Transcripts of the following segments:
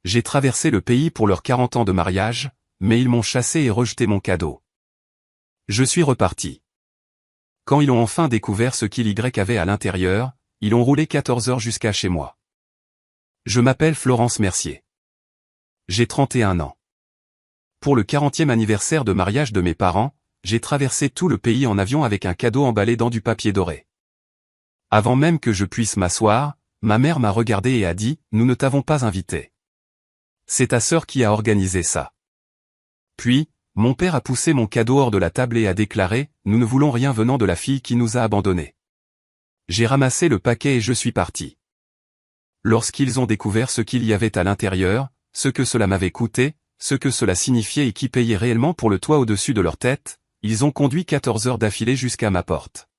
J'ai traversé le pays pour leurs 40 ans de mariage, mais ils m'ont chassé et rejeté mon cadeau. Je suis reparti. Quand ils ont enfin découvert ce qu'il y avait à l'intérieur, ils ont roulé 14 heures jusqu'à chez moi. Je m'appelle Florence Mercier. J'ai 31 ans. Pour le 40e anniversaire de mariage de mes parents, j'ai traversé tout le pays en avion avec un cadeau emballé dans du papier doré. Avant même que je puisse m'asseoir, ma mère m'a regardé et a dit « Nous ne t'avons pas invité. C'est ta sœur qui a organisé ça. » Puis, mon père a poussé mon cadeau hors de la table et a déclaré « Nous ne voulons rien venant de la fille qui nous a abandonnés. » J'ai ramassé le paquet et je suis parti. Lorsqu'ils ont découvert ce qu'il y avait à l'intérieur, ce que cela m'avait coûté, ce que cela signifiait et qui payait réellement pour le toit au-dessus de leur tête, ils ont conduit 14 heures d'affilée jusqu'à ma porte.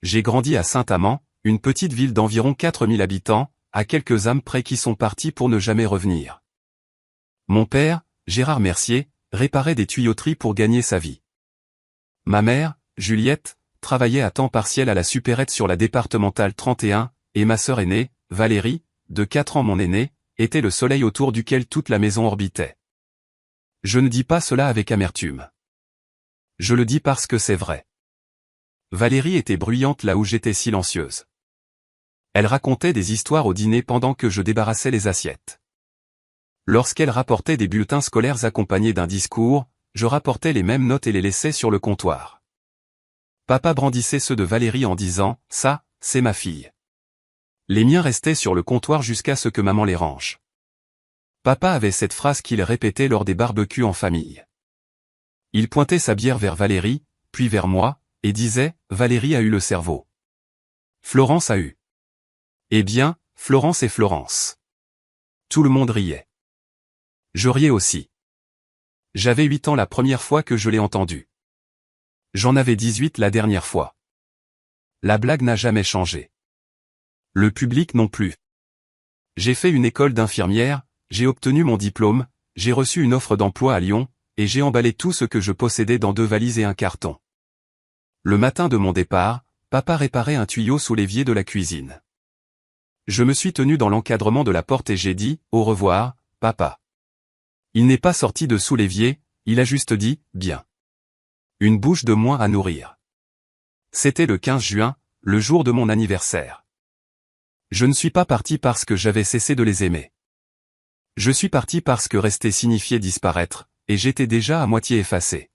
J'ai grandi à Saint-Amand, une petite ville d'environ 4000 habitants, à quelques âmes près qui sont partis pour ne jamais revenir. Mon père, Gérard Mercier, réparait des tuyauteries pour gagner sa vie. Ma mère, Juliette, travaillait à temps partiel à la supérette sur la départementale 31, et ma sœur aînée, Valérie, de 4 ans mon aînée, était le soleil autour duquel toute la maison orbitait. Je ne dis pas cela avec amertume. Je le dis parce que c'est vrai. Valérie était bruyante là où j'étais silencieuse. Elle racontait des histoires au dîner pendant que je débarrassais les assiettes. Lorsqu'elle rapportait des bulletins scolaires accompagnés d'un discours, je rapportais les mêmes notes et les laissais sur le comptoir. Papa brandissait ceux de Valérie en disant « Ça, c'est ma fille ». Les miens restaient sur le comptoir jusqu'à ce que maman les range. Papa avait cette phrase qu'il répétait lors des barbecues en famille. Il pointait sa bière vers Valérie, puis vers moi, et disait « Valérie a eu le cerveau. Florence a eu. » Eh bien, Florence et Florence. Tout le monde riait. Je riais aussi. J'avais 8 ans la première fois que je l'ai entendu. J'en avais 18 la dernière fois. La blague n'a jamais changé. Le public non plus. J'ai fait une école d'infirmière, j'ai obtenu mon diplôme, j'ai reçu une offre d'emploi à Lyon, et j'ai emballé tout ce que je possédais dans 2 valises et un carton. Le matin de mon départ, papa réparait un tuyau sous l'évier de la cuisine. Je me suis tenu dans l'encadrement de la porte et j'ai dit « Au revoir, papa ». Il n'est pas sorti de sous l'évier, il a juste dit « Bien ». Une bouche de moins à nourrir. C'était le 15 juin, le jour de mon anniversaire. Je ne suis pas parti parce que j'avais cessé de les aimer. Je suis parti parce que rester signifiait disparaître, et j'étais déjà à moitié effacé.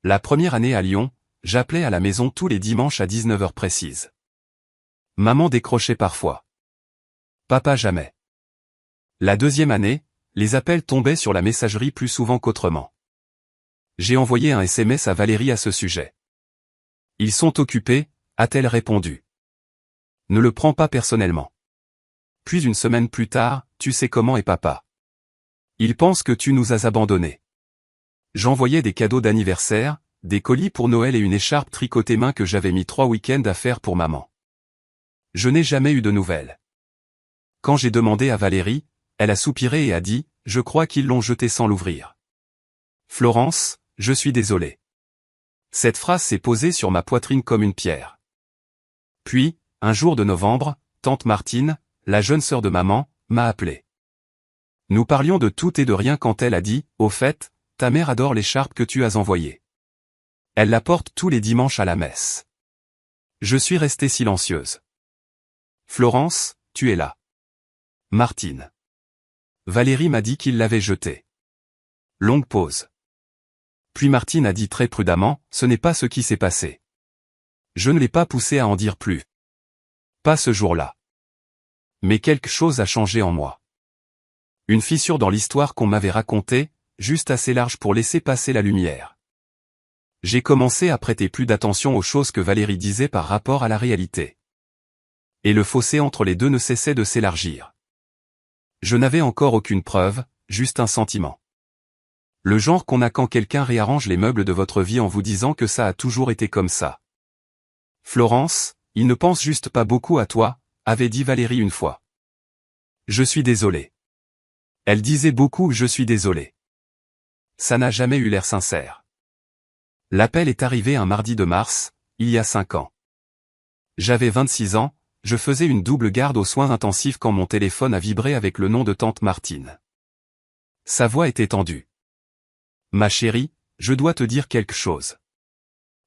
La première année à Lyon, j'appelais à la maison tous les dimanches à 19 heures précises. Maman décrochait parfois. Papa jamais. La deuxième année, les appels tombaient sur la messagerie plus souvent qu'autrement. J'ai envoyé un SMS à Valérie à ce sujet. « Ils sont occupés », a-t-elle répondu. Ne le prends pas personnellement. Puis une semaine plus tard, tu sais comment est papa. Il pense que tu nous as abandonnés. J'envoyais des cadeaux d'anniversaire, des colis pour Noël et une écharpe tricotée main que j'avais mis 3 week-ends à faire pour maman. Je n'ai jamais eu de nouvelles. Quand j'ai demandé à Valérie, elle a soupiré et a dit « Je crois qu'ils l'ont jeté sans l'ouvrir. » Florence, je suis désolé. Cette phrase s'est posée sur ma poitrine comme une pierre. Puis, un jour de novembre, tante Martine, la jeune sœur de maman, m'a appelé. Nous parlions de tout et de rien quand elle a dit « Au fait, ta mère adore l'écharpe que tu as envoyée. Elle la porte tous les dimanches à la messe. » Je suis restée silencieuse. Florence, tu es là. Martine. Valérie m'a dit qu'il l'avait jetée. Longue pause. Puis Martine a dit très prudemment, ce n'est pas ce qui s'est passé. Je ne l'ai pas poussée à en dire plus. Pas ce jour-là. Mais quelque chose a changé en moi. Une fissure dans l'histoire qu'on m'avait racontée, juste assez large pour laisser passer la lumière. J'ai commencé à prêter plus d'attention aux choses que Valérie disait par rapport à la réalité. Et le fossé entre les deux ne cessait de s'élargir. Je n'avais encore aucune preuve, juste un sentiment. Le genre qu'on a quand quelqu'un réarrange les meubles de votre vie en vous disant que ça a toujours été comme ça. Florence, il ne pense juste pas beaucoup à toi, avait dit Valérie une fois. Je suis désolé. Elle disait beaucoup je suis désolé. Ça n'a jamais eu l'air sincère. L'appel est arrivé un mardi de mars, il y a 5 ans. J'avais 26 ans, je faisais une double garde aux soins intensifs quand mon téléphone a vibré avec le nom de tante Martine. Sa voix était tendue. Ma chérie, je dois te dire quelque chose.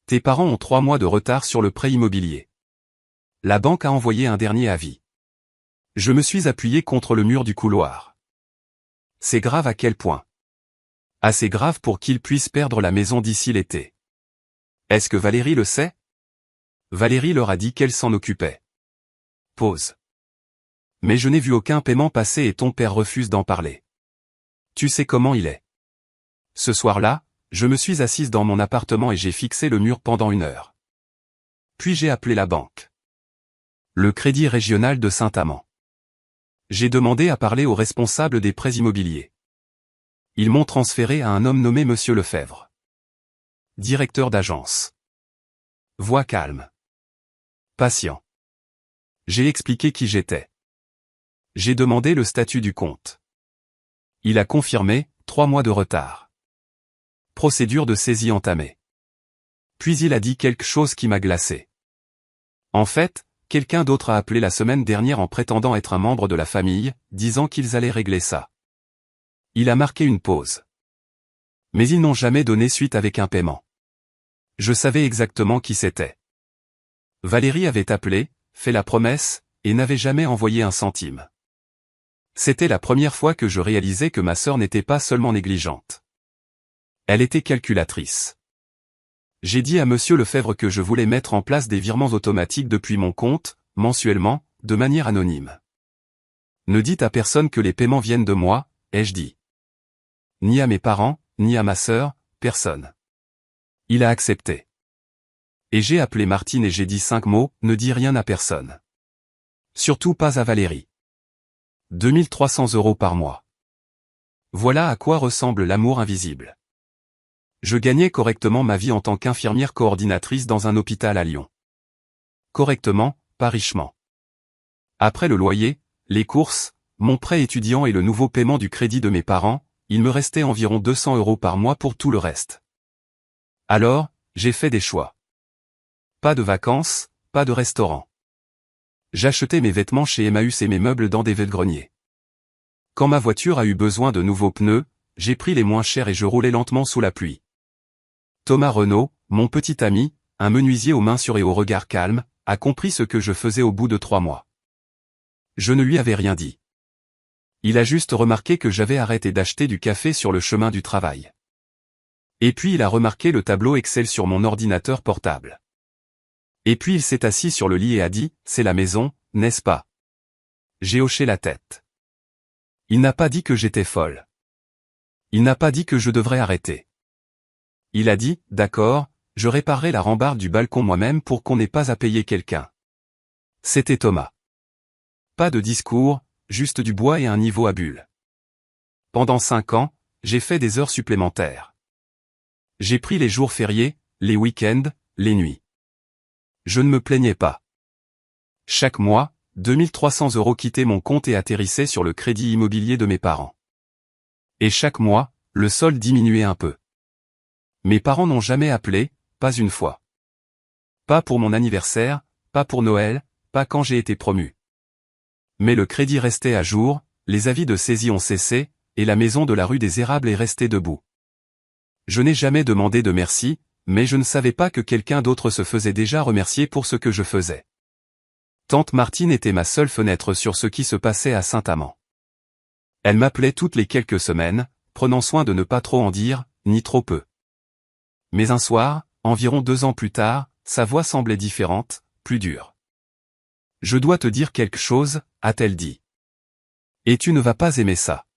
Tes parents ont 3 mois de retard sur le prêt immobilier. La banque a envoyé un dernier avis. Je me suis appuyé contre le mur du couloir. C'est grave à quel point? Assez grave pour qu'ils puissent perdre la maison d'ici l'été. Est-ce que Valérie le sait? Valérie leur a dit qu'elle s'en occupait. Pause. Mais je n'ai vu aucun paiement passer et ton père refuse d'en parler. Tu sais comment il est. Ce soir-là, je me suis assise dans mon appartement et j'ai fixé le mur pendant 1 heure. Puis j'ai appelé la banque. Le Crédit Régional de Saint-Amand. J'ai demandé à parler au responsable des prêts immobiliers. Ils m'ont transféré à un homme nommé Monsieur Lefebvre. Directeur d'agence. Voix calme. Patient. J'ai expliqué qui j'étais. J'ai demandé le statut du compte. Il a confirmé, 3 mois de retard. Procédure de saisie entamée. Puis il a dit quelque chose qui m'a glacé. En fait, quelqu'un d'autre a appelé la semaine dernière en prétendant être un membre de la famille, disant qu'ils allaient régler ça. Il a marqué une pause. Mais ils n'ont jamais donné suite avec un paiement. Je savais exactement qui c'était. Valérie avait appelé, fait la promesse, et n'avait jamais envoyé un centime. C'était la première fois que je réalisais que ma sœur n'était pas seulement négligente. Elle était calculatrice. J'ai dit à Monsieur Lefebvre que je voulais mettre en place des virements automatiques depuis mon compte, mensuellement, de manière anonyme. Ne dites à personne que les paiements viennent de moi, ai-je dit. Ni à mes parents, ni à ma sœur, personne. Il a accepté. Et j'ai appelé Martine et j'ai dit 5 mots, ne dis rien à personne. Surtout pas à Valérie. 2300 € par mois. Voilà à quoi ressemble l'amour invisible. Je gagnais correctement ma vie en tant qu'infirmière coordinatrice dans un hôpital à Lyon. Correctement, pas richement. Après le loyer, les courses, mon prêt étudiant et le nouveau paiement du crédit de mes parents, il me restait environ 200 € par mois pour tout le reste. Alors, j'ai fait des choix. Pas de vacances, pas de restaurant. J'achetais mes vêtements chez Emmaüs et mes meubles dans des vide-greniers. Quand ma voiture a eu besoin de nouveaux pneus, j'ai pris les moins chers et je roulais lentement sous la pluie. Thomas Renaud, mon petit ami, un menuisier aux mains sûres et au regard calme, a compris ce que je faisais au bout de 3 mois. Je ne lui avais rien dit. Il a juste remarqué que j'avais arrêté d'acheter du café sur le chemin du travail. Et puis il a remarqué le tableau Excel sur mon ordinateur portable. Et puis il s'est assis sur le lit et a dit, c'est la maison, n'est-ce pas? J'ai hoché la tête. Il n'a pas dit que j'étais folle. Il n'a pas dit que je devrais arrêter. Il a dit, d'accord, je réparerai la rambarde du balcon moi-même pour qu'on n'ait pas à payer quelqu'un. C'était Thomas. Pas de discours, juste du bois et un niveau à bulles. Pendant 5 ans, j'ai fait des heures supplémentaires. J'ai pris les jours fériés, les week-ends, les nuits. Je ne me plaignais pas. Chaque mois, 2300 € quittaient mon compte et atterrissaient sur le crédit immobilier de mes parents. Et chaque mois, le solde diminuait un peu. Mes parents n'ont jamais appelé, pas une fois. Pas pour mon anniversaire, pas pour Noël, pas quand j'ai été promu. Mais le crédit restait à jour, les avis de saisie ont cessé, et la maison de la rue des Érables est restée debout. Je n'ai jamais demandé de merci, mais je ne savais pas que quelqu'un d'autre se faisait déjà remercier pour ce que je faisais. Tante Martine était ma seule fenêtre sur ce qui se passait à Saint-Amand. Elle m'appelait toutes les quelques semaines, prenant soin de ne pas trop en dire, ni trop peu. Mais un soir, environ 2 ans plus tard, sa voix semblait différente, plus dure. « Je dois te dire quelque chose », a-t-elle dit. « Et tu ne vas pas aimer ça. »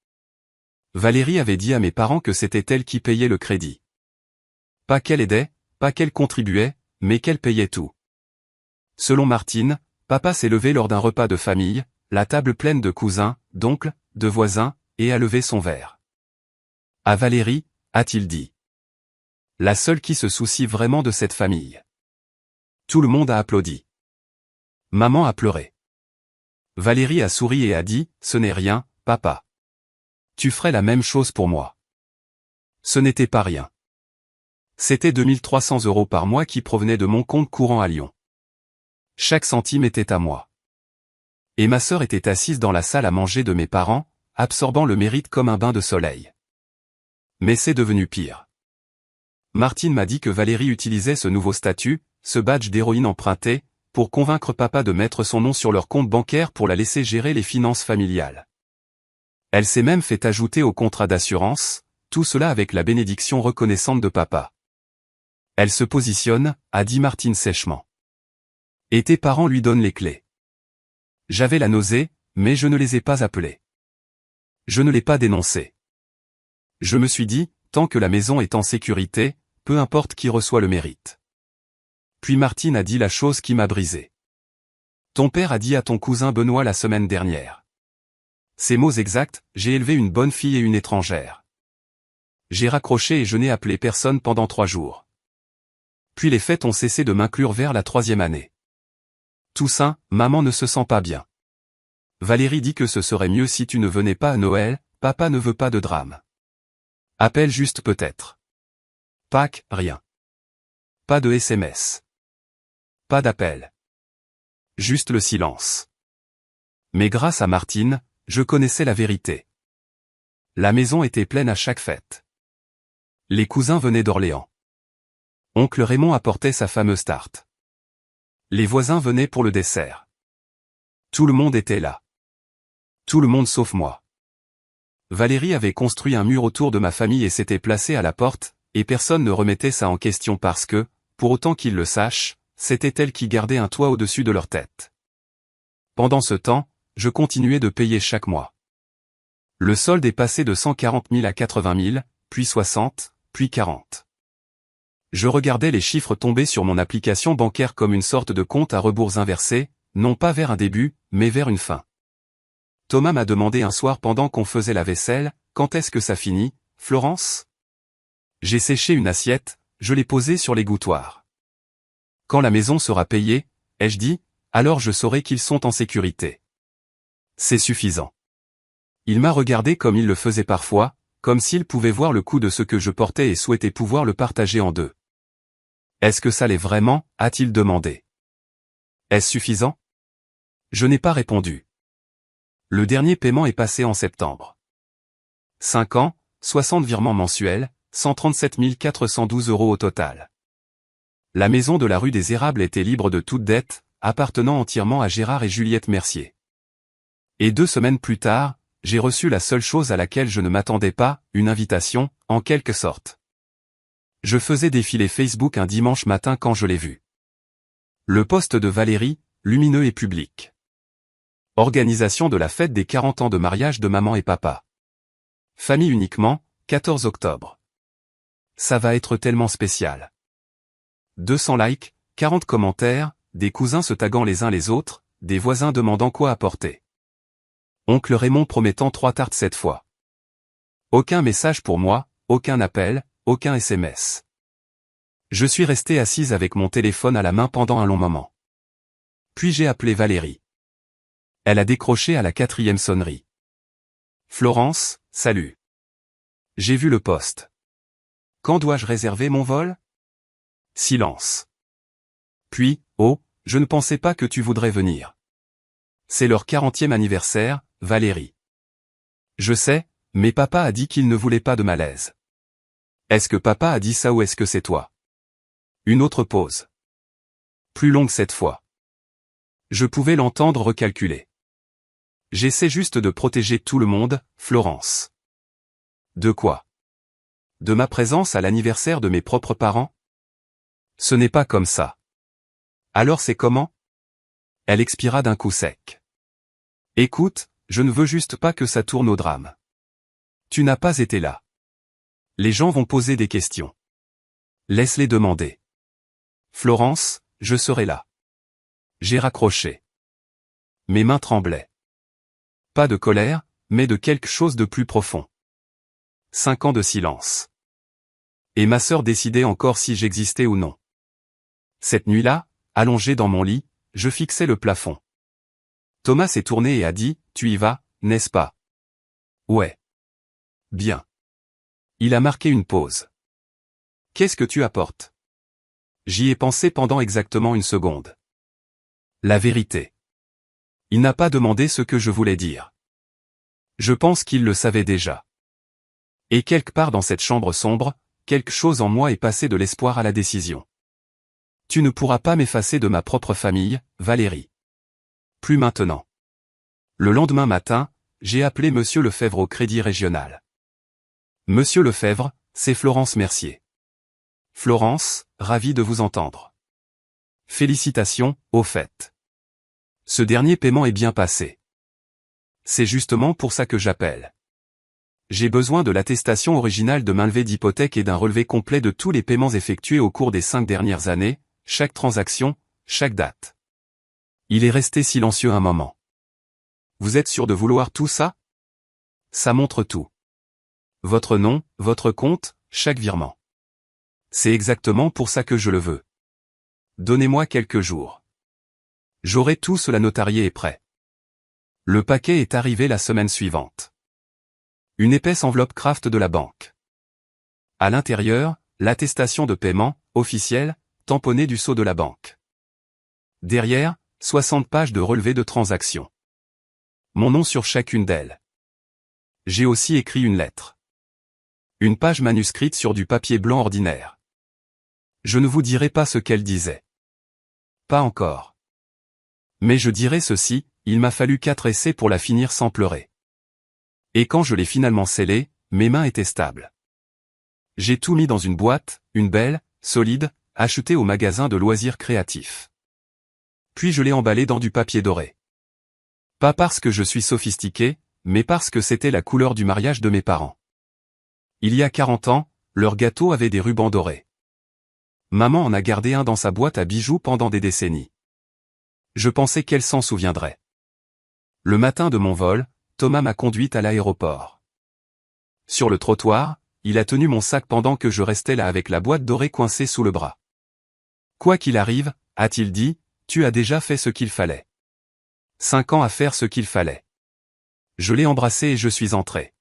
Valérie avait dit à mes parents que c'était elle qui payait le crédit. Pas qu'elle aidait, pas qu'elle contribuait, mais qu'elle payait tout. Selon Martine, papa s'est levé lors d'un repas de famille, la table pleine de cousins, d'oncles, de voisins, et a levé son verre. À Valérie, a-t-il dit. La seule qui se soucie vraiment de cette famille. Tout le monde a applaudi. Maman a pleuré. Valérie a souri et a dit, ce n'est rien, papa. Tu ferais la même chose pour moi. Ce n'était pas rien. C'était 2300 € par mois qui provenaient de mon compte courant à Lyon. Chaque centime était à moi. Et ma sœur était assise dans la salle à manger de mes parents, absorbant le mérite comme un bain de soleil. Mais c'est devenu pire. Martine m'a dit que Valérie utilisait ce nouveau statut, ce badge d'héroïne emprunté, pour convaincre papa de mettre son nom sur leur compte bancaire pour la laisser gérer les finances familiales. Elle s'est même fait ajouter au contrat d'assurance, tout cela avec la bénédiction reconnaissante de papa. Elle se positionne, a dit Martine sèchement. Et tes parents lui donnent les clés. J'avais la nausée, mais je ne les ai pas appelés. Je ne l'ai pas dénoncé. Je me suis dit, tant que la maison est en sécurité, peu importe qui reçoit le mérite. Puis Martine a dit la chose qui m'a brisé. Ton père a dit à ton cousin Benoît la semaine dernière. Ces mots exacts, j'ai élevé une bonne fille et une étrangère. J'ai raccroché et je n'ai appelé personne pendant 3 jours. Puis les fêtes ont cessé de m'inclure vers la 3e année. Toussaint, maman ne se sent pas bien. Valérie dit que ce serait mieux si tu ne venais pas à Noël, papa ne veut pas de drame. Appelle juste peut-être. Pâques, rien. Pas de SMS. Pas d'appel. Juste le silence. Mais grâce à Martine, je connaissais la vérité. La maison était pleine à chaque fête. Les cousins venaient d'Orléans. Oncle Raymond apportait sa fameuse tarte. Les voisins venaient pour le dessert. Tout le monde était là. Tout le monde sauf moi. Valérie avait construit un mur autour de ma famille et s'était placée à la porte, et personne ne remettait ça en question parce que, pour autant qu'ils le sachent, c'était elle qui gardait un toit au-dessus de leur tête. Pendant ce temps, je continuais de payer chaque mois. Le solde est passé de 140 000 à 80 000, puis 60, puis 40. Je regardais les chiffres tomber sur mon application bancaire comme une sorte de compte à rebours inversé, non pas vers un début, mais vers une fin. Thomas m'a demandé un soir pendant qu'on faisait la vaisselle, quand est-ce que ça finit, Florence? J'ai séché une assiette, je l'ai posée sur l'égouttoir. Quand la maison sera payée, ai-je dit, alors je saurai qu'ils sont en sécurité. C'est suffisant. Il m'a regardé comme il le faisait parfois, comme s'il pouvait voir le coût de ce que je portais et souhaitait pouvoir le partager en deux. Est-ce que ça l'est vraiment, a-t-il demandé. Est-ce suffisant? Je n'ai pas répondu. Le dernier paiement est passé en septembre. 5 ans, 60 virements mensuels, 137 412 € au total. La maison de la rue des Érables était libre de toute dette, appartenant entièrement à Gérard et Juliette Mercier. Et 2 semaines plus tard, j'ai reçu la seule chose à laquelle je ne m'attendais pas, une invitation, en quelque sorte. Je faisais défiler Facebook un dimanche matin quand je l'ai vu. Le post de Valérie, lumineux et public. Organisation de la fête des 40 ans de mariage de maman et papa. Famille uniquement, 14 octobre. Ça va être tellement spécial. 200 likes, 40 commentaires, des cousins se taguant les uns les autres, des voisins demandant quoi apporter. Oncle Raymond promettant 3 tartes cette fois. Aucun message pour moi, aucun appel, aucun SMS. Je suis resté assise avec mon téléphone à la main pendant un long moment. Puis j'ai appelé Valérie. Elle a décroché à la 4e sonnerie. Florence, salut. J'ai vu le post. Quand dois-je réserver mon vol? Silence. Puis, oh, je ne pensais pas que tu voudrais venir. C'est leur 40e anniversaire, Valérie. Je sais, mais papa a dit qu'il ne voulait pas de malaise. Est-ce que papa a dit ça ou est-ce que c'est toi? Une autre pause. Plus longue cette fois. Je pouvais l'entendre recalculer. J'essaie juste de protéger tout le monde, Florence. De quoi? De ma présence à l'anniversaire de mes propres parents? Ce n'est pas comme ça. Alors c'est comment? Elle expira d'un coup sec. Écoute, je ne veux juste pas que ça tourne au drame. Tu n'as pas été là. Les gens vont poser des questions. Laisse-les demander. Florence, je serai là. J'ai raccroché. Mes mains tremblaient. Pas de colère, mais de quelque chose de plus profond. 5 ans de silence. Et ma sœur décidait encore si j'existais ou non. Cette nuit-là, allongé dans mon lit, je fixais le plafond. Thomas s'est tourné et a dit, tu y vas, n'est-ce pas? Ouais. Bien. Il a marqué une pause. Qu'est-ce que tu apportes? J'y ai pensé pendant exactement une seconde. La vérité. Il n'a pas demandé ce que je voulais dire. Je pense qu'il le savait déjà. Et quelque part dans cette chambre sombre, quelque chose en moi est passé de l'espoir à la décision. Tu ne pourras pas m'effacer de ma propre famille, Valérie. Plus maintenant. Le lendemain matin, j'ai appelé Monsieur Lefebvre au Crédit Régional. Monsieur Lefebvre, c'est Florence Mercier. Florence, ravi de vous entendre. Félicitations, au fait. Ce dernier paiement est bien passé. C'est justement pour ça que j'appelle. J'ai besoin de l'attestation originale de mainlevée d'hypothèque et d'un relevé complet de tous les paiements effectués au cours des 5 dernières années, chaque transaction, chaque date. Il est resté silencieux un moment. Vous êtes sûr de vouloir tout ça? Ça montre tout. Votre nom, votre compte, chaque virement. C'est exactement pour ça que je le veux. Donnez-moi quelques jours. J'aurai tout cela notarié et prêt. Le paquet est arrivé la semaine suivante. Une épaisse enveloppe Kraft de la banque. À l'intérieur, l'attestation de paiement, officielle, tamponnée du sceau de la banque. Derrière, 60 pages de relevé de transactions. Mon nom sur chacune d'elles. J'ai aussi écrit une lettre. Une page manuscrite sur du papier blanc ordinaire. Je ne vous dirai pas ce qu'elle disait. Pas encore. Mais je dirai ceci, il m'a fallu 4 essais pour la finir sans pleurer. Et quand je l'ai finalement scellée, mes mains étaient stables. J'ai tout mis dans une boîte, une belle, solide, achetée au magasin de loisirs créatifs. Puis je l'ai emballée dans du papier doré. Pas parce que je suis sophistiqué, mais parce que c'était la couleur du mariage de mes parents. Il y a 40 ans, leur gâteau avait des rubans dorés. Maman en a gardé un dans sa boîte à bijoux pendant des décennies. Je pensais qu'elle s'en souviendrait. Le matin de mon vol, Thomas m'a conduite à l'aéroport. Sur le trottoir, il a tenu mon sac pendant que je restais là avec la boîte dorée coincée sous le bras. Quoi qu'il arrive, a-t-il dit, tu as déjà fait ce qu'il fallait. 5 ans à faire ce qu'il fallait. Je l'ai embrassé et je suis entré.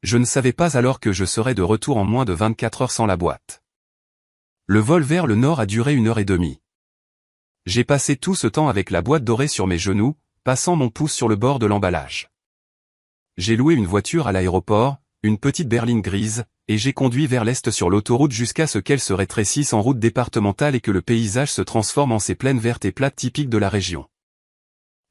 Je ne savais pas alors que je serais de retour en moins de 24 heures sans la boîte. Le vol vers le nord a duré 1h30. J'ai passé tout ce temps avec la boîte dorée sur mes genoux, passant mon pouce sur le bord de l'emballage. J'ai loué une voiture à l'aéroport, une petite berline grise, et j'ai conduit vers l'est sur l'autoroute jusqu'à ce qu'elle se rétrécisse en route départementale et que le paysage se transforme en ces plaines vertes et plates typiques de la région.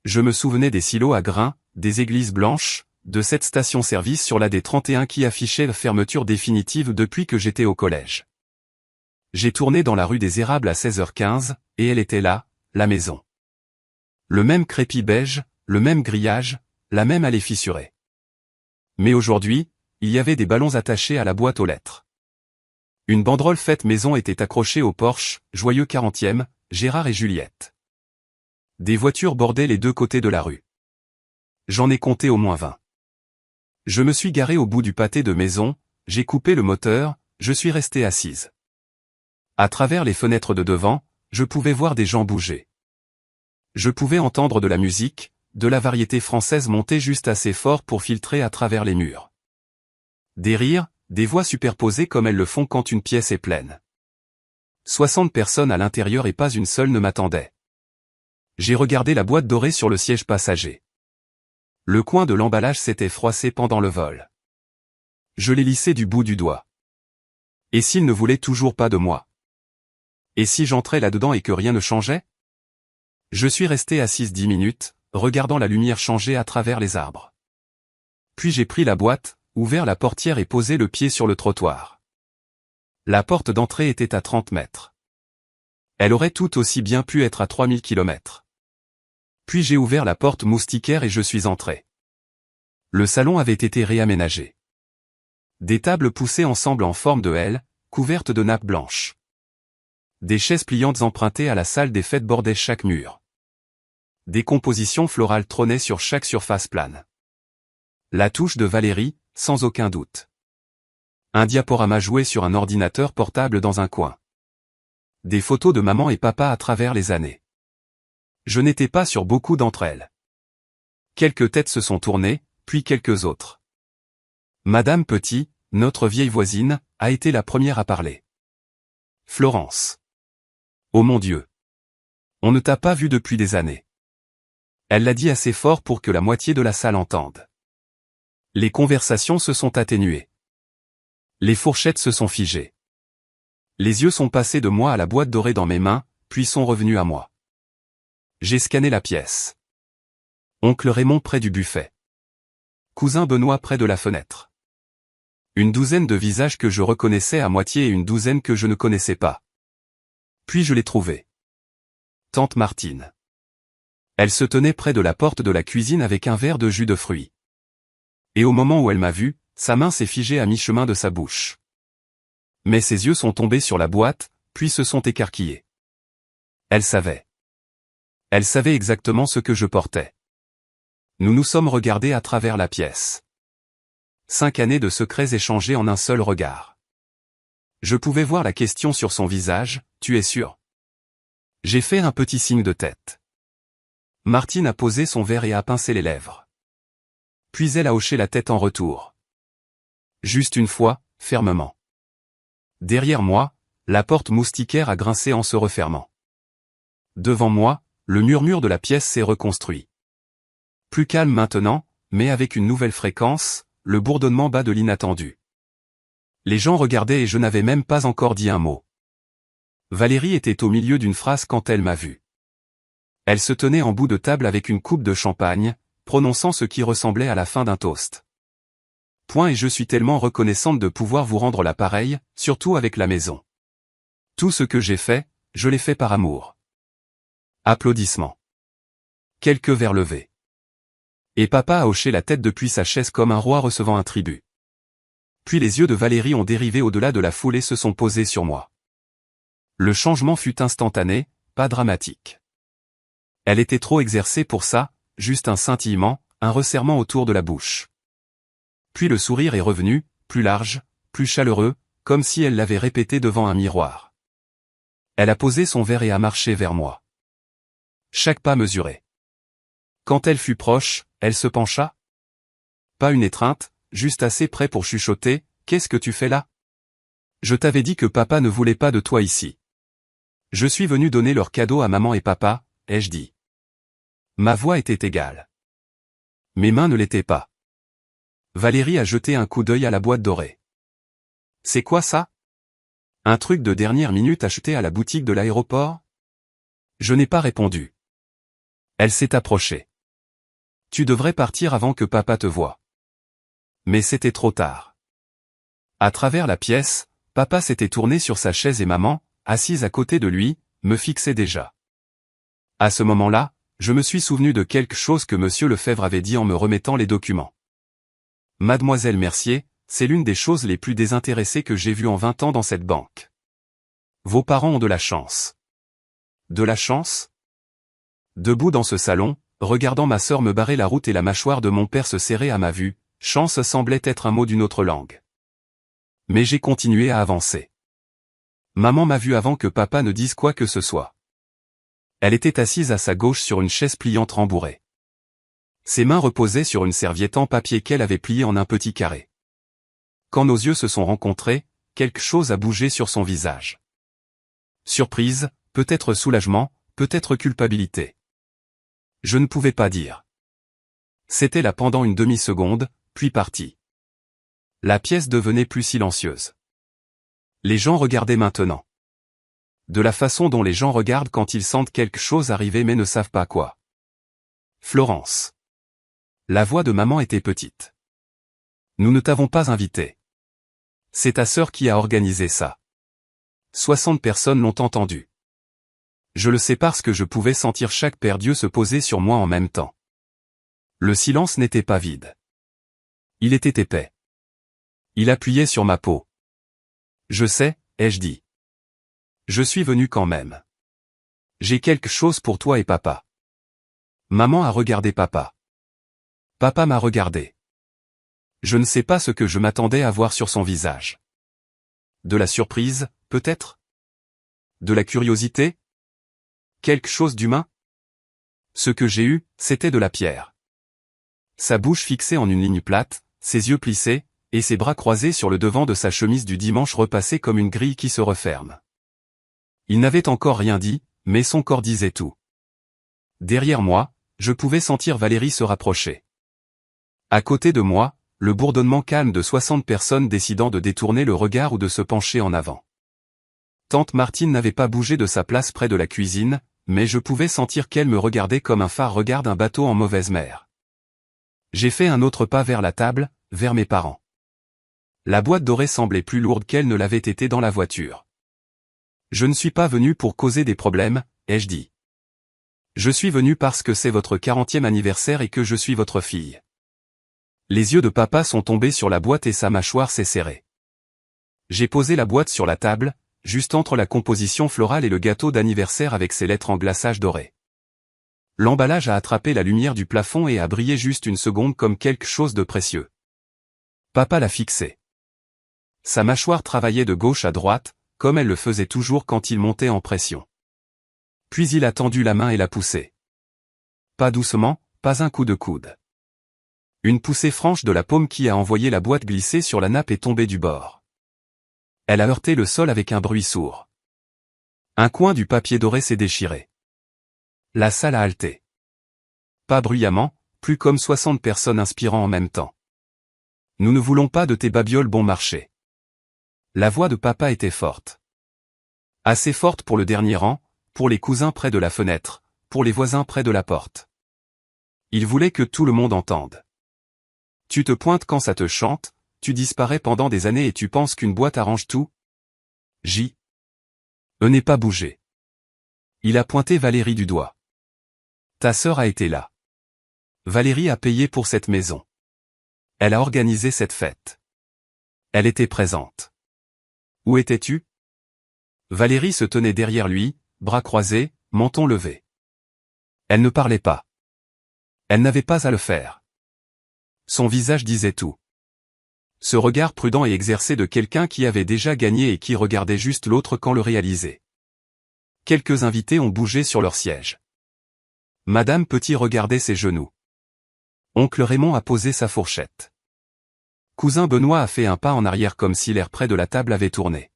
Je me souvenais des silos à grains, des églises blanches, de cette station-service sur la D31 qui affichait la fermeture définitive depuis que j'étais au collège. J'ai tourné dans la rue des Érables à 16h15, et elle était là, la maison. Le même crépi beige, le même grillage, la même allée fissurée. Mais aujourd'hui, il y avait des ballons attachés à la boîte aux lettres. Une banderole faite maison était accrochée au porche, joyeux 40e, Gérard et Juliette. Des voitures bordaient les deux côtés de la rue. J'en ai compté au moins 20. Je me suis garé au bout du pâté de maison, j'ai coupé le moteur, je suis resté assise. À travers les fenêtres de devant, je pouvais voir des gens bouger. Je pouvais entendre de la musique, de la variété française monter juste assez fort pour filtrer à travers les murs. Des rires, des voix superposées comme elles le font quand une pièce est pleine. 60 personnes à l'intérieur et pas une seule ne m'attendait. J'ai regardé la boîte dorée sur le siège passager. Le coin de l'emballage s'était froissé pendant le vol. Je l'ai lissé du bout du doigt. Et s'il ne voulait toujours pas de moi? Et si j'entrais là-dedans et que rien ne changeait? Je suis resté assise 10 minutes, regardant la lumière changer à travers les arbres. Puis j'ai pris la boîte, ouvert la portière et posé le pied sur le trottoir. La porte d'entrée était à 30 mètres. Elle aurait tout aussi bien pu être à 3000 km. Puis j'ai ouvert la porte moustiquaire et je suis entré. Le salon avait été réaménagé. Des tables poussées ensemble en forme de L, couvertes de nappes blanches. Des chaises pliantes empruntées à la salle des fêtes bordaient chaque mur. Des compositions florales trônaient sur chaque surface plane. La touche de Valérie, sans aucun doute. Un diaporama joué sur un ordinateur portable dans un coin. Des photos de maman et papa à travers les années. Je n'étais pas sur beaucoup d'entre elles. Quelques têtes se sont tournées, puis quelques autres. Madame Petit, notre vieille voisine, a été la première à parler. Florence. Oh mon Dieu. On ne t'a pas vu depuis des années. Elle l'a dit assez fort pour que la moitié de la salle entende. Les conversations se sont atténuées. Les fourchettes se sont figées. Les yeux sont passés de moi à la boîte dorée dans mes mains, puis sont revenus à moi. J'ai scanné la pièce. Oncle Raymond près du buffet. Cousin Benoît près de la fenêtre. Une douzaine de visages que je reconnaissais à moitié et une douzaine que je ne connaissais pas. Puis je l'ai trouvée. Tante Martine. Elle se tenait près de la porte de la cuisine avec un verre de jus de fruits. Et au moment où elle m'a vu, sa main s'est figée à mi-chemin de sa bouche. Mais ses yeux sont tombés sur la boîte, puis se sont écarquillés. Elle savait. Elle savait exactement ce que je portais. Nous nous sommes regardés à travers la pièce. 5 années de secrets échangés en un seul regard. Je pouvais voir la question sur son visage, tu es sûr? J'ai fait un petit signe de tête. Martine a posé son verre et a pincé les lèvres. Puis elle a hoché la tête en retour. Juste une fois, fermement. Derrière moi, la porte moustiquaire a grincé en se refermant. Devant moi, le murmure de la pièce s'est reconstruit. Plus calme maintenant, mais avec une nouvelle fréquence, le bourdonnement bas de l'inattendu. Les gens regardaient et je n'avais même pas encore dit un mot. Valérie était au milieu d'une phrase quand elle m'a vu. Elle se tenait en bout de table avec une coupe de champagne, prononçant ce qui ressemblait à la fin d'un toast. Point et je suis tellement reconnaissante de pouvoir vous rendre l'appareil, surtout avec la maison. Tout ce que j'ai fait, je l'ai fait par amour. Applaudissements. Quelques verres levés. Et papa a hoché la tête depuis sa chaise comme un roi recevant un tribut. Puis les yeux de Valérie ont dérivé au-delà de la foule et se sont posés sur moi. Le changement fut instantané, pas dramatique. Elle était trop exercée pour ça, juste un scintillement, un resserrement autour de la bouche. Puis le sourire est revenu, plus large, plus chaleureux, comme si elle l'avait répété devant un miroir. Elle a posé son verre et a marché vers moi. Chaque pas mesuré. Quand elle fut proche, elle se pencha. Pas une étreinte, juste assez près pour chuchoter, « Qu'est-ce que tu fais là? Je t'avais dit que papa ne voulait pas de toi ici. Je suis venu donner leur cadeau à maman et papa, ai-je dit. » Ma voix était égale. Mes mains ne l'étaient pas. Valérie a jeté un coup d'œil à la boîte dorée. « C'est quoi ça? Un truc de dernière minute acheté à la boutique de l'aéroport? » Je n'ai pas répondu. Elle s'est approchée. « Tu devrais partir avant que papa te voie. » Mais c'était trop tard. À travers la pièce, papa s'était tourné sur sa chaise et maman, assise à côté de lui, me fixait déjà. À ce moment-là, je me suis souvenu de quelque chose que monsieur Lefebvre avait dit en me remettant les documents. « Mademoiselle Mercier, c'est l'une des choses les plus désintéressées que j'ai vues en 20 ans dans cette banque. Vos parents ont de la chance. » De la chance? Debout dans ce salon, regardant ma sœur me barrer la route et la mâchoire de mon père se serrer à ma vue, chance semblait être un mot d'une autre langue. Mais j'ai continué à avancer. Maman m'a vu avant que papa ne dise quoi que ce soit. Elle était assise à sa gauche sur une chaise pliante rembourrée. Ses mains reposaient sur une serviette en papier qu'elle avait pliée en un petit carré. Quand nos yeux se sont rencontrés, quelque chose a bougé sur son visage. Surprise, peut-être soulagement, peut-être culpabilité. Je ne pouvais pas dire. C'était là pendant une demi-seconde, puis parti. La pièce devenait plus silencieuse. Les gens regardaient maintenant. De la façon dont les gens regardent quand ils sentent quelque chose arriver mais ne savent pas quoi. Florence. La voix de maman était petite. Nous ne t'avons pas invité. C'est ta sœur qui a organisé ça. 60 personnes l'ont entendu. Je le sais parce que je pouvais sentir chaque paire d'yeux se poser sur moi en même temps. Le silence n'était pas vide. Il était épais. Il appuyait sur ma peau. Je sais, ai-je dit. Je suis venu quand même. J'ai quelque chose pour toi et papa. Maman a regardé papa. Papa m'a regardé. Je ne sais pas ce que je m'attendais à voir sur son visage. De la surprise, peut-être? De la curiosité? Quelque chose d'humain? Ce que j'ai eu, c'était de la pierre. Sa bouche fixée en une ligne plate, ses yeux plissés, et ses bras croisés sur le devant de sa chemise du dimanche repassée comme une grille qui se referme. Il n'avait encore rien dit, mais son corps disait tout. Derrière moi, Je pouvais sentir Valérie se rapprocher. À côté de moi, le bourdonnement calme de 60 personnes décidant de détourner le regard ou de se pencher en avant. Tante Martine n'avait pas bougé de sa place près de la cuisine, mais je pouvais sentir qu'elle me regardait comme un phare regarde un bateau en mauvaise mer. J'ai fait un autre pas vers la table, vers mes parents. La boîte dorée semblait plus lourde qu'elle ne l'avait été dans la voiture. Je ne suis pas venu pour causer des problèmes, ai-je dit. Je suis venu parce que c'est votre 40e anniversaire et que je suis votre fille. Les yeux de papa sont tombés sur la boîte et sa mâchoire s'est serrée. J'ai posé la boîte sur la table, juste entre la composition florale et le gâteau d'anniversaire avec ses lettres en glaçage doré. L'emballage a attrapé la lumière du plafond et a brillé juste une seconde comme quelque chose de précieux. Papa l'a fixé. Sa mâchoire travaillait de gauche à droite, comme elle le faisait toujours quand il montait en pression. Puis il a tendu la main et l'a poussée. Pas doucement, pas un coup de coude. Une poussée franche de la paume qui a envoyé la boîte glisser sur la nappe et tomber du bord. Elle a heurté le sol avec un bruit sourd. Un coin du papier doré s'est déchiré. La salle a halté. Pas bruyamment, plus comme 60 personnes inspirant en même temps. Nous ne voulons pas de tes babioles bon marché. La voix de papa était forte. Assez forte pour le dernier rang, pour les cousins près de la fenêtre, pour les voisins près de la porte. Il voulait que tout le monde entende. Tu te pointes quand ça te chante, tu disparais pendant des années et tu penses qu'une boîte arrange tout? N'est pas bougé. Il a pointé Valérie du doigt. Ta sœur a été là. Valérie a payé pour cette maison. Elle a organisé cette fête. Elle était présente. Où étais-tu? Valérie se tenait derrière lui, bras croisés, menton levé. Elle ne parlait pas. Elle n'avait pas à le faire. Son visage disait tout. Ce regard prudent et exercé de quelqu'un qui avait déjà gagné et qui regardait juste l'autre quand le réalisait. Quelques invités ont bougé sur leur siège. Madame Petit regardait ses genoux. Oncle Raymond a posé sa fourchette. Cousin Benoît a fait un pas en arrière comme si l'air près de la table avait tourné.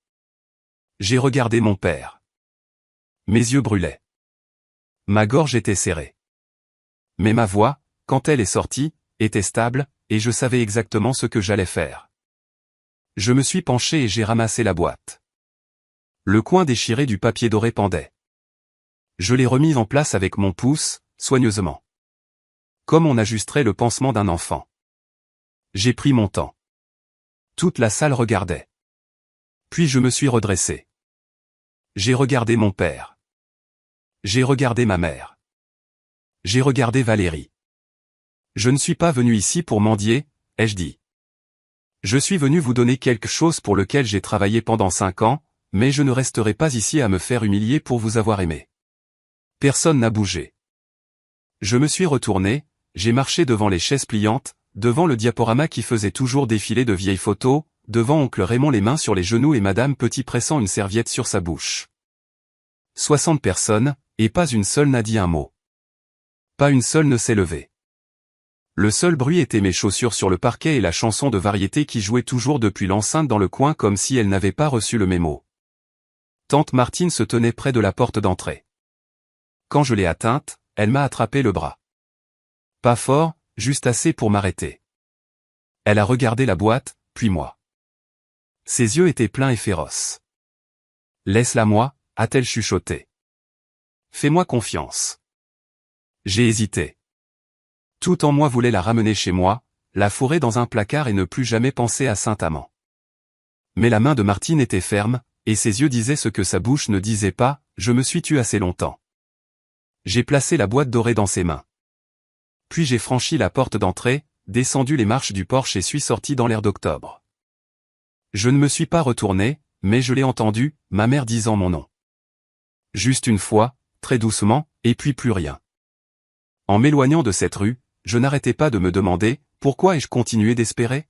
J'ai regardé mon père. Mes yeux brûlaient. Ma gorge était serrée. Mais ma voix, quand elle est sortie, était stable, et je savais exactement ce que j'allais faire. Je me suis penché et j'ai ramassé la boîte. Le coin déchiré du papier doré pendait. Je l'ai remis en place avec mon pouce, soigneusement. Comme on ajusterait le pansement d'un enfant. J'ai pris mon temps. Toute la salle regardait. Puis je me suis redressé. J'ai regardé mon père. J'ai regardé ma mère. J'ai regardé Valérie. Je ne suis pas venu ici pour mendier, ai-je dit. Je suis venu vous donner quelque chose pour lequel j'ai travaillé pendant 5 ans, mais je ne resterai pas ici à me faire humilier pour vous avoir aimé. Personne n'a bougé. Je me suis retourné, j'ai marché devant les chaises pliantes, devant le diaporama qui faisait toujours défiler de vieilles photos, devant oncle Raymond les mains sur les genoux et madame Petit pressant une serviette sur sa bouche. 60 personnes, et pas une seule n'a dit un mot. Pas une seule ne s'est levée. Le seul bruit était mes chaussures sur le parquet et la chanson de variété qui jouait toujours depuis l'enceinte dans le coin comme si elle n'avait pas reçu le mémo. Tante Martine se tenait près de la porte d'entrée. Quand je l'ai atteinte, elle m'a attrapé le bras. Pas fort, juste assez pour m'arrêter. Elle a regardé la boîte, puis moi. Ses yeux étaient pleins et féroces. Laisse-la moi, a-t-elle chuchoté. Fais-moi confiance. J'ai hésité. Tout en moi voulait la ramener chez moi, la fourrer dans un placard et ne plus jamais penser à Saint-Amand. Mais la main de Martine était ferme, et ses yeux disaient ce que sa bouche ne disait pas, je me suis tu assez longtemps. J'ai placé la boîte dorée dans ses mains. Puis j'ai franchi la porte d'entrée, descendu les marches du porche et suis sorti dans l'air d'octobre. Je ne me suis pas retourné, mais je l'ai entendu, ma mère disant mon nom. Juste une fois, très doucement, et puis plus rien. En m'éloignant de cette rue, je n'arrêtais pas de me demander, pourquoi ai-je continué d'espérer?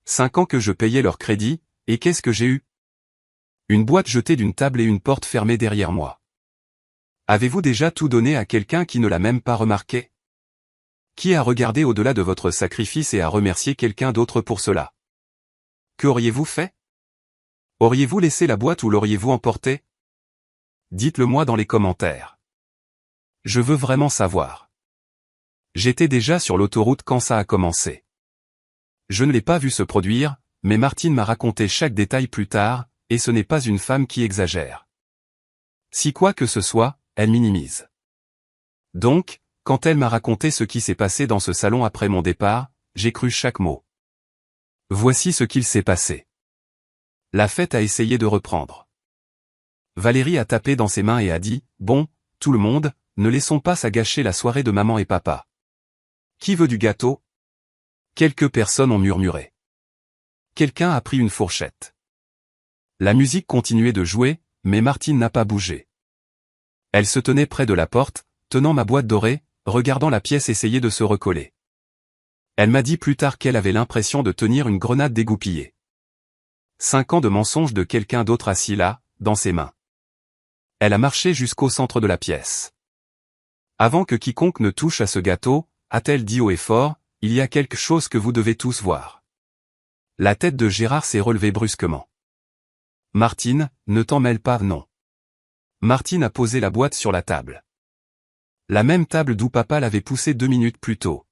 5 ans que je payais leur crédit, et qu'est-ce que j'ai eu? Une boîte jetée d'une table et une porte fermée derrière moi. Avez-vous déjà tout donné à quelqu'un qui ne l'a même pas remarqué? Qui a regardé au-delà de votre sacrifice et a remercié quelqu'un d'autre pour cela? Qu'auriez-vous fait? Auriez-vous laissé la boîte ou l'auriez-vous emportée? Dites-le moi dans les commentaires. Je veux vraiment savoir. J'étais déjà sur l'autoroute quand ça a commencé. Je ne l'ai pas vu se produire, mais Martine m'a raconté chaque détail plus tard, et ce n'est pas une femme qui exagère. Si quoi que ce soit, elle minimise. Donc, quand elle m'a raconté ce qui s'est passé dans ce salon après mon départ, j'ai cru chaque mot. Voici ce qu'il s'est passé. La fête a essayé de reprendre. Valérie a tapé dans ses mains et a dit, « Bon, tout le monde, ne laissons pas ça gâcher la soirée de maman et papa. Qui veut du gâteau ?» Quelques personnes ont murmuré. Quelqu'un a pris une fourchette. La musique continuait de jouer, mais Martine n'a pas bougé. Elle se tenait près de la porte, tenant ma boîte dorée, regardant la pièce essayer de se recoller. Elle m'a dit plus tard qu'elle avait l'impression de tenir une grenade dégoupillée. 5 ans de mensonges de quelqu'un d'autre assis là, dans ses mains. Elle a marché jusqu'au centre de la pièce. Avant que quiconque ne touche à ce gâteau, a-t-elle dit haut et fort, il y a quelque chose que vous devez tous voir. La tête de Gérard s'est relevée brusquement. Martine, ne t'en mêle pas, non. Martine a posé la boîte sur la table. La même table d'où papa l'avait poussée 2 minutes plus tôt.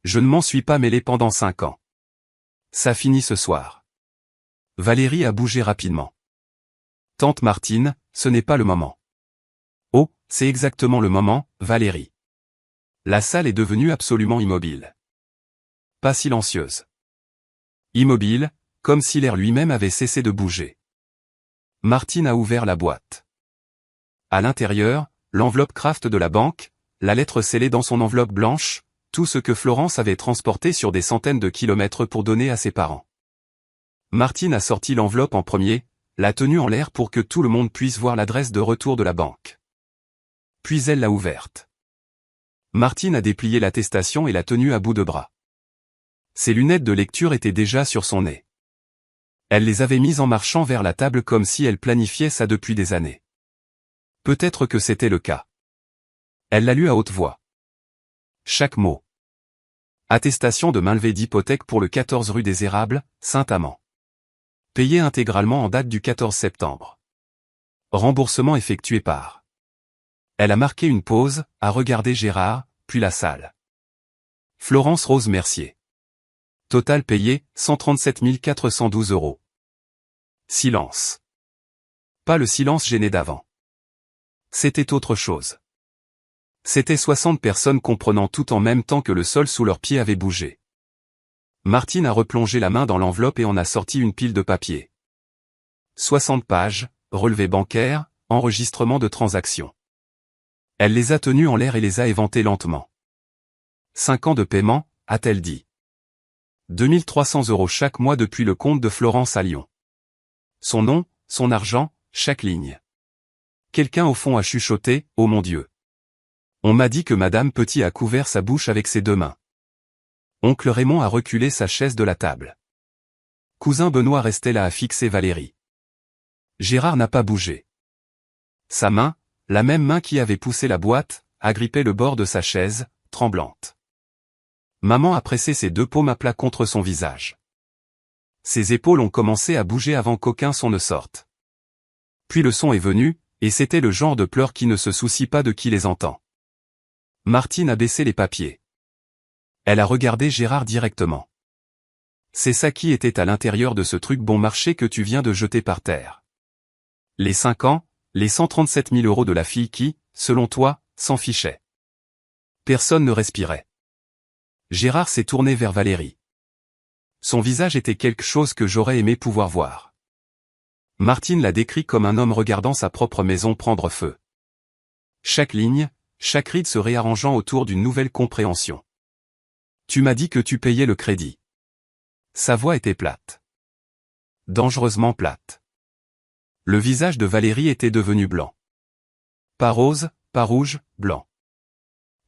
Je ne m'en suis pas mêlé pendant 5 ans. Ça finit ce soir. Valérie a bougé rapidement. Tante Martine, ce n'est pas le moment. Oh, c'est exactement le moment, Valérie. La salle est devenue absolument immobile. Pas silencieuse. Immobile, comme si l'air lui-même avait cessé de bouger. Martine a ouvert la boîte. À l'intérieur, l'enveloppe Kraft de la banque, la lettre scellée dans son enveloppe blanche, tout ce que Florence avait transporté sur des centaines de kilomètres pour donner à ses parents. Martine a sorti l'enveloppe en premier, l'a tenue en l'air pour que tout le monde puisse voir l'adresse de retour de la banque. Puis elle l'a ouverte. Martine a déplié l'attestation et l'a tenue à bout de bras. Ses lunettes de lecture étaient déjà sur son nez. Elle les avait mises en marchant vers la table comme si elle planifiait ça depuis des années. Peut-être que c'était le cas. Elle l'a lu à haute voix. Chaque mot. Attestation de mainlevée d'hypothèque pour le 14 rue des Érables, Saint-Amand. Payé intégralement en date du 14 septembre. Remboursement effectué par. Elle a marqué une pause, a regardé Gérard, puis la salle. Florence Rose Mercier. Total payé, 137 412 €. Silence. Pas le silence gêné d'avant. C'était autre chose. C'était 60 personnes comprenant tout en même temps que le sol sous leurs pieds avait bougé. Martine a replongé la main dans l'enveloppe et en a sorti une pile de papier. 60 pages, relevés bancaires, enregistrement de transactions. Elle les a tenus en l'air et les a éventés lentement. 5 ans de paiement, a-t-elle dit. 2300 € chaque mois depuis le compte de Florence à Lyon. Son nom, son argent, chaque ligne. Quelqu'un au fond a chuchoté, « Oh mon Dieu !» On m'a dit que Madame Petit a couvert sa bouche avec ses 2 mains. Oncle Raymond a reculé sa chaise de la table. Cousin Benoît restait là à fixer Valérie. Gérard n'a pas bougé. Sa main, la même main qui avait poussé la boîte, agrippait le bord de sa chaise, tremblante. Maman a pressé ses 2 paumes à plat contre son visage. Ses épaules ont commencé à bouger avant qu'aucun son ne sorte. Puis le son est venu, et c'était le genre de pleurs qui ne se soucie pas de qui les entend. Martine a baissé les papiers. Elle a regardé Gérard directement. C'est ça qui était à l'intérieur de ce truc bon marché que tu viens de jeter par terre. Les 5 ans, les 137 000 € de la fille qui, selon toi, s'en fichait. Personne ne respirait. Gérard s'est tourné vers Valérie. Son visage était quelque chose que j'aurais aimé pouvoir voir. Martine l'a décrit comme un homme regardant sa propre maison prendre feu. Chaque ligne, chaque ride se réarrangeant autour d'une nouvelle compréhension. Tu m'as dit que tu payais le crédit. Sa voix était plate. Dangereusement plate. Le visage de Valérie était devenu blanc. Pas rose, pas rouge, blanc.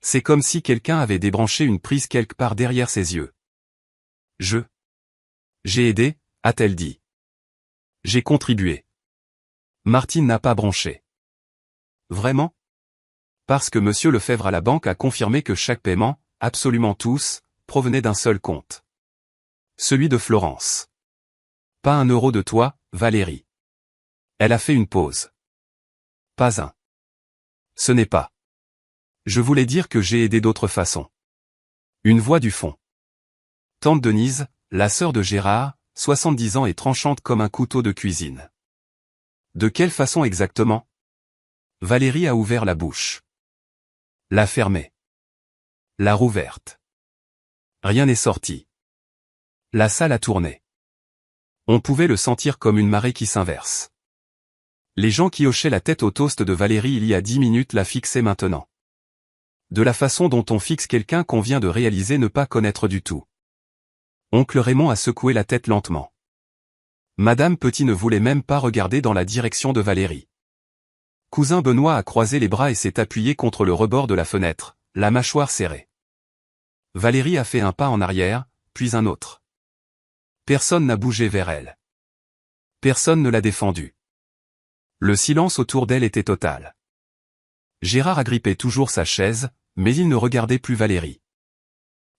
C'est comme si quelqu'un avait débranché une prise quelque part derrière ses yeux. J'ai aidé, a-t-elle dit. J'ai contribué. Martine n'a pas bronché. Vraiment? Parce que Monsieur Lefebvre à la banque a confirmé que chaque paiement, absolument tous, provenait d'un seul compte. Celui de Florence. Pas 1 euro de toi, Valérie. Elle a fait une pause. Pas un. Ce n'est pas. Je voulais dire que j'ai aidé d'autres façons. Une voix du fond. Tante Denise, la sœur de Gérard, 70 ans et tranchante comme un couteau de cuisine. De quelle façon exactement? Valérie a ouvert la bouche. La fermée. La rouverte. Rien n'est sorti. La salle a tourné. On pouvait le sentir comme une marée qui s'inverse. Les gens qui hochaient la tête au toast de Valérie il y a 10 minutes la fixaient maintenant. De la façon dont on fixe quelqu'un qu'on vient de réaliser ne pas connaître du tout. Oncle Raymond a secoué la tête lentement. Madame Petit ne voulait même pas regarder dans la direction de Valérie. Cousin Benoît a croisé les bras et s'est appuyé contre le rebord de la fenêtre, la mâchoire serrée. Valérie a fait un pas en arrière, puis un autre. Personne n'a bougé vers elle. Personne ne l'a défendue. Le silence autour d'elle était total. Gérard agrippait toujours sa chaise, mais il ne regardait plus Valérie.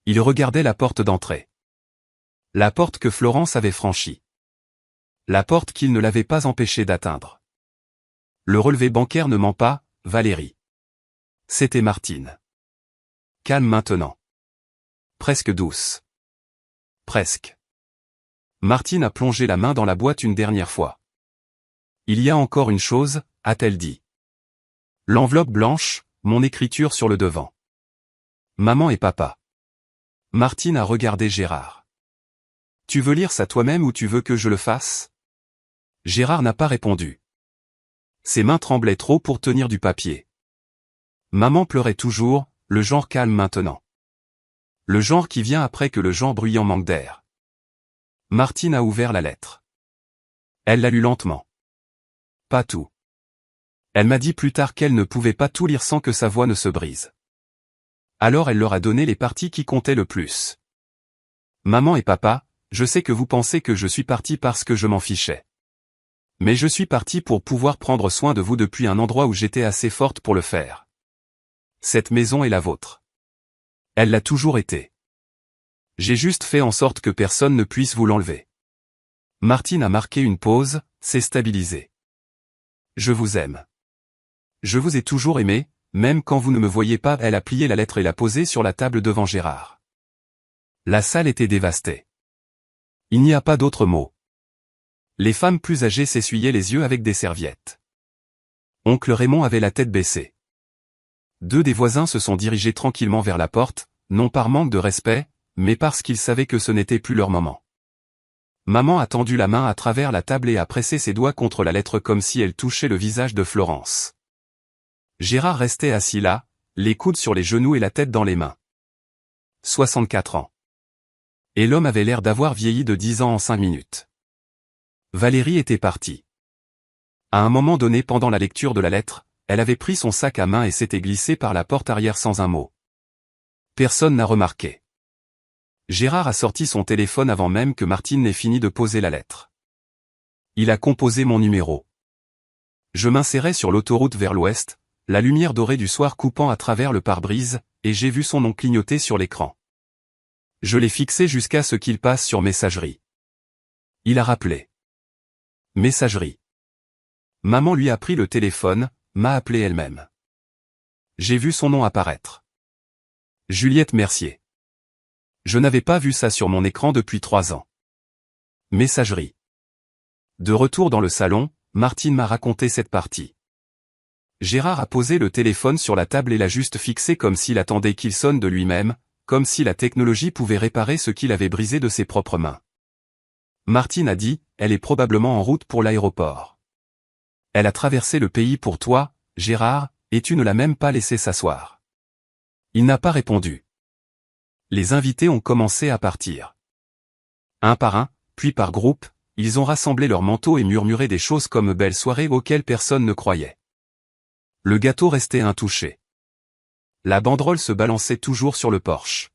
Il regardait la porte d'entrée. La porte que Florence avait franchie. La porte qu'il ne l'avait pas empêché d'atteindre. Le relevé bancaire ne ment pas, Valérie. C'était Martine. Calme maintenant. Presque douce. Presque. Martine a plongé la main dans la boîte une dernière fois. Il y a encore une chose, a-t-elle dit. L'enveloppe blanche, mon écriture sur le devant. Maman et papa. Martine a regardé Gérard. Tu veux lire ça toi-même ou tu veux que je le fasse? Gérard n'a pas répondu. Ses mains tremblaient trop pour tenir du papier. Maman pleurait toujours, le genre calme maintenant. Le genre qui vient après que le genre bruyant manque d'air. Martine a ouvert la lettre. Elle l'a lu lentement. Pas tout. Elle m'a dit plus tard qu'elle ne pouvait pas tout lire sans que sa voix ne se brise. Alors elle leur a donné les parties qui comptaient le plus. Maman et papa, je sais que vous pensez que je suis parti parce que je m'en fichais. Mais je suis parti pour pouvoir prendre soin de vous depuis un endroit où j'étais assez forte pour le faire. Cette maison est la vôtre. Elle l'a toujours été. J'ai juste fait en sorte que personne ne puisse vous l'enlever. Martine a marqué une pause, s'est stabilisée. Je vous aime. Je vous ai toujours aimé, même quand vous ne me voyez pas. Elle a plié la lettre et l'a posée sur la table devant Gérard. La salle était dévastée. Il n'y a pas d'autre mot. Les femmes plus âgées s'essuyaient les yeux avec des serviettes. Oncle Raymond avait la tête baissée. Deux des voisins se sont dirigés tranquillement vers la porte, non par manque de respect, mais parce qu'ils savaient que ce n'était plus leur moment. Maman a tendu la main à travers la table et a pressé ses doigts contre la lettre comme si elle touchait le visage de Florence. Gérard restait assis là, les coudes sur les genoux et la tête dans les mains. 64 ans. Et l'homme avait l'air d'avoir vieilli de 10 ans en 5 minutes. Valérie était partie. À un moment donné pendant la lecture de la lettre, elle avait pris son sac à main et s'était glissée par la porte arrière sans un mot. Personne n'a remarqué. Gérard a sorti son téléphone avant même que Martine n'ait fini de poser la lettre. Il a composé mon numéro. Je m'insérais sur l'autoroute vers l'ouest, la lumière dorée du soir coupant à travers le pare-brise, et j'ai vu son nom clignoter sur l'écran. Je l'ai fixé jusqu'à ce qu'il passe sur messagerie. Il a rappelé. Messagerie. Maman lui a pris le téléphone, m'a appelé elle-même. J'ai vu son nom apparaître. Juliette Mercier. Je n'avais pas vu ça sur mon écran depuis 3 ans. Messagerie. De retour dans le salon, Martine m'a raconté cette partie. Gérard a posé le téléphone sur la table et l'a juste fixé comme s'il attendait qu'il sonne de lui-même, comme si la technologie pouvait réparer ce qu'il avait brisé de ses propres mains. Martine a dit, elle est probablement en route pour l'aéroport. Elle a traversé le pays pour toi, Gérard, et tu ne l'as même pas laissé s'asseoir. Il n'a pas répondu. Les invités ont commencé à partir. Un par un, puis par groupe, ils ont rassemblé leurs manteaux et murmuré des choses comme belle soirée auxquelles personne ne croyait. Le gâteau restait intouché. La banderole se balançait toujours sur le porche.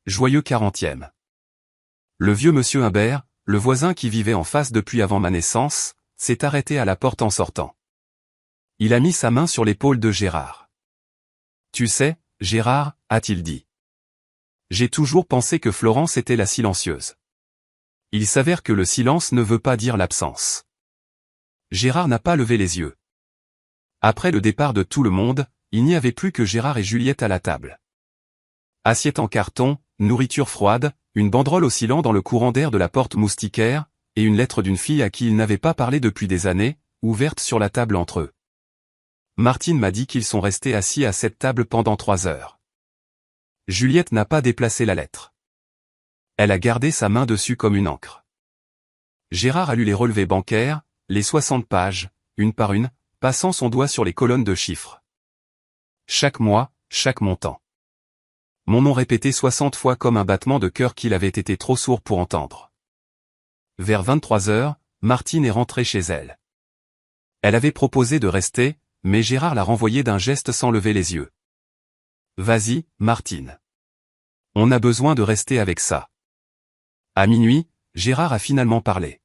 Joyeux 40e. Le vieux monsieur Humbert, le voisin qui vivait en face depuis avant ma naissance, s'est arrêté à la porte en sortant. Il a mis sa main sur l'épaule de Gérard. Tu sais, Gérard, a-t-il dit. J'ai toujours pensé que Florence était la silencieuse. Il s'avère que le silence ne veut pas dire l'absence. Gérard n'a pas levé les yeux. Après le départ de tout le monde, il n'y avait plus que Gérard et Juliette à la table. Assiette en carton, nourriture froide, une banderole oscillant dans le courant d'air de la porte moustiquaire, et une lettre d'une fille à qui ils n'avaient pas parlé depuis des années, ouverte sur la table entre eux. Martine m'a dit qu'ils sont restés assis à cette table pendant 3 heures. Juliette n'a pas déplacé la lettre. Elle a gardé sa main dessus comme une encre. Gérard a lu les relevés bancaires, les 60 pages, une par une, passant son doigt sur les colonnes de chiffres. Chaque mois, chaque montant. Mon nom répété 60 fois comme un battement de cœur qu'il avait été trop sourd pour entendre. Vers 23 heures, Martine est rentrée chez elle. Elle avait proposé de rester, mais Gérard l'a renvoyée d'un geste sans lever les yeux. « Vas-y, Martine. On a besoin de rester avec ça. » À minuit, Gérard a finalement parlé.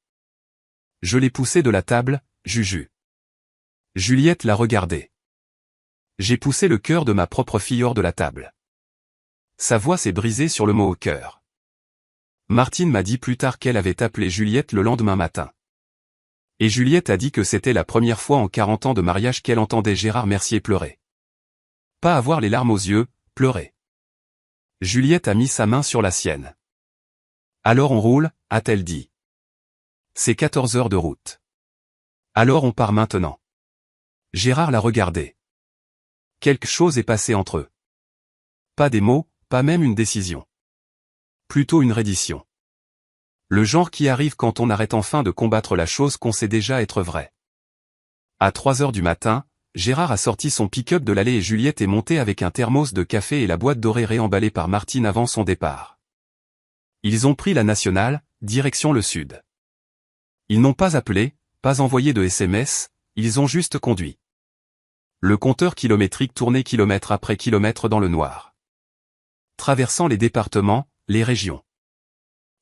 Je l'ai poussé de la table, Juju. Juliette l'a regardé. J'ai poussé le cœur de ma propre fille hors de la table. Sa voix s'est brisée sur le mot au cœur. Martine m'a dit plus tard qu'elle avait appelé Juliette le lendemain matin. Et Juliette a dit que c'était la première fois en 40 ans de mariage qu'elle entendait Gérard Mercier pleurer. Pas avoir les larmes aux yeux, pleurer. Juliette a mis sa main sur la sienne. Alors on roule, a-t-elle dit. C'est 14 heures de route. Alors on part maintenant. Gérard l'a regardé. Quelque chose est passé entre eux. Pas des mots, pas même une décision. Plutôt une reddition. Le genre qui arrive quand on arrête enfin de combattre la chose qu'on sait déjà être vraie. À 3 heures du matin, Gérard a sorti son pick-up de l'allée et Juliette est montée avec un thermos de café et la boîte dorée réemballée par Martine avant son départ. Ils ont pris la nationale, direction le sud. Ils n'ont pas appelé, pas envoyé de SMS, ils ont juste conduit. Le compteur kilométrique tournait kilomètre après kilomètre dans le noir. Traversant les départements, les régions.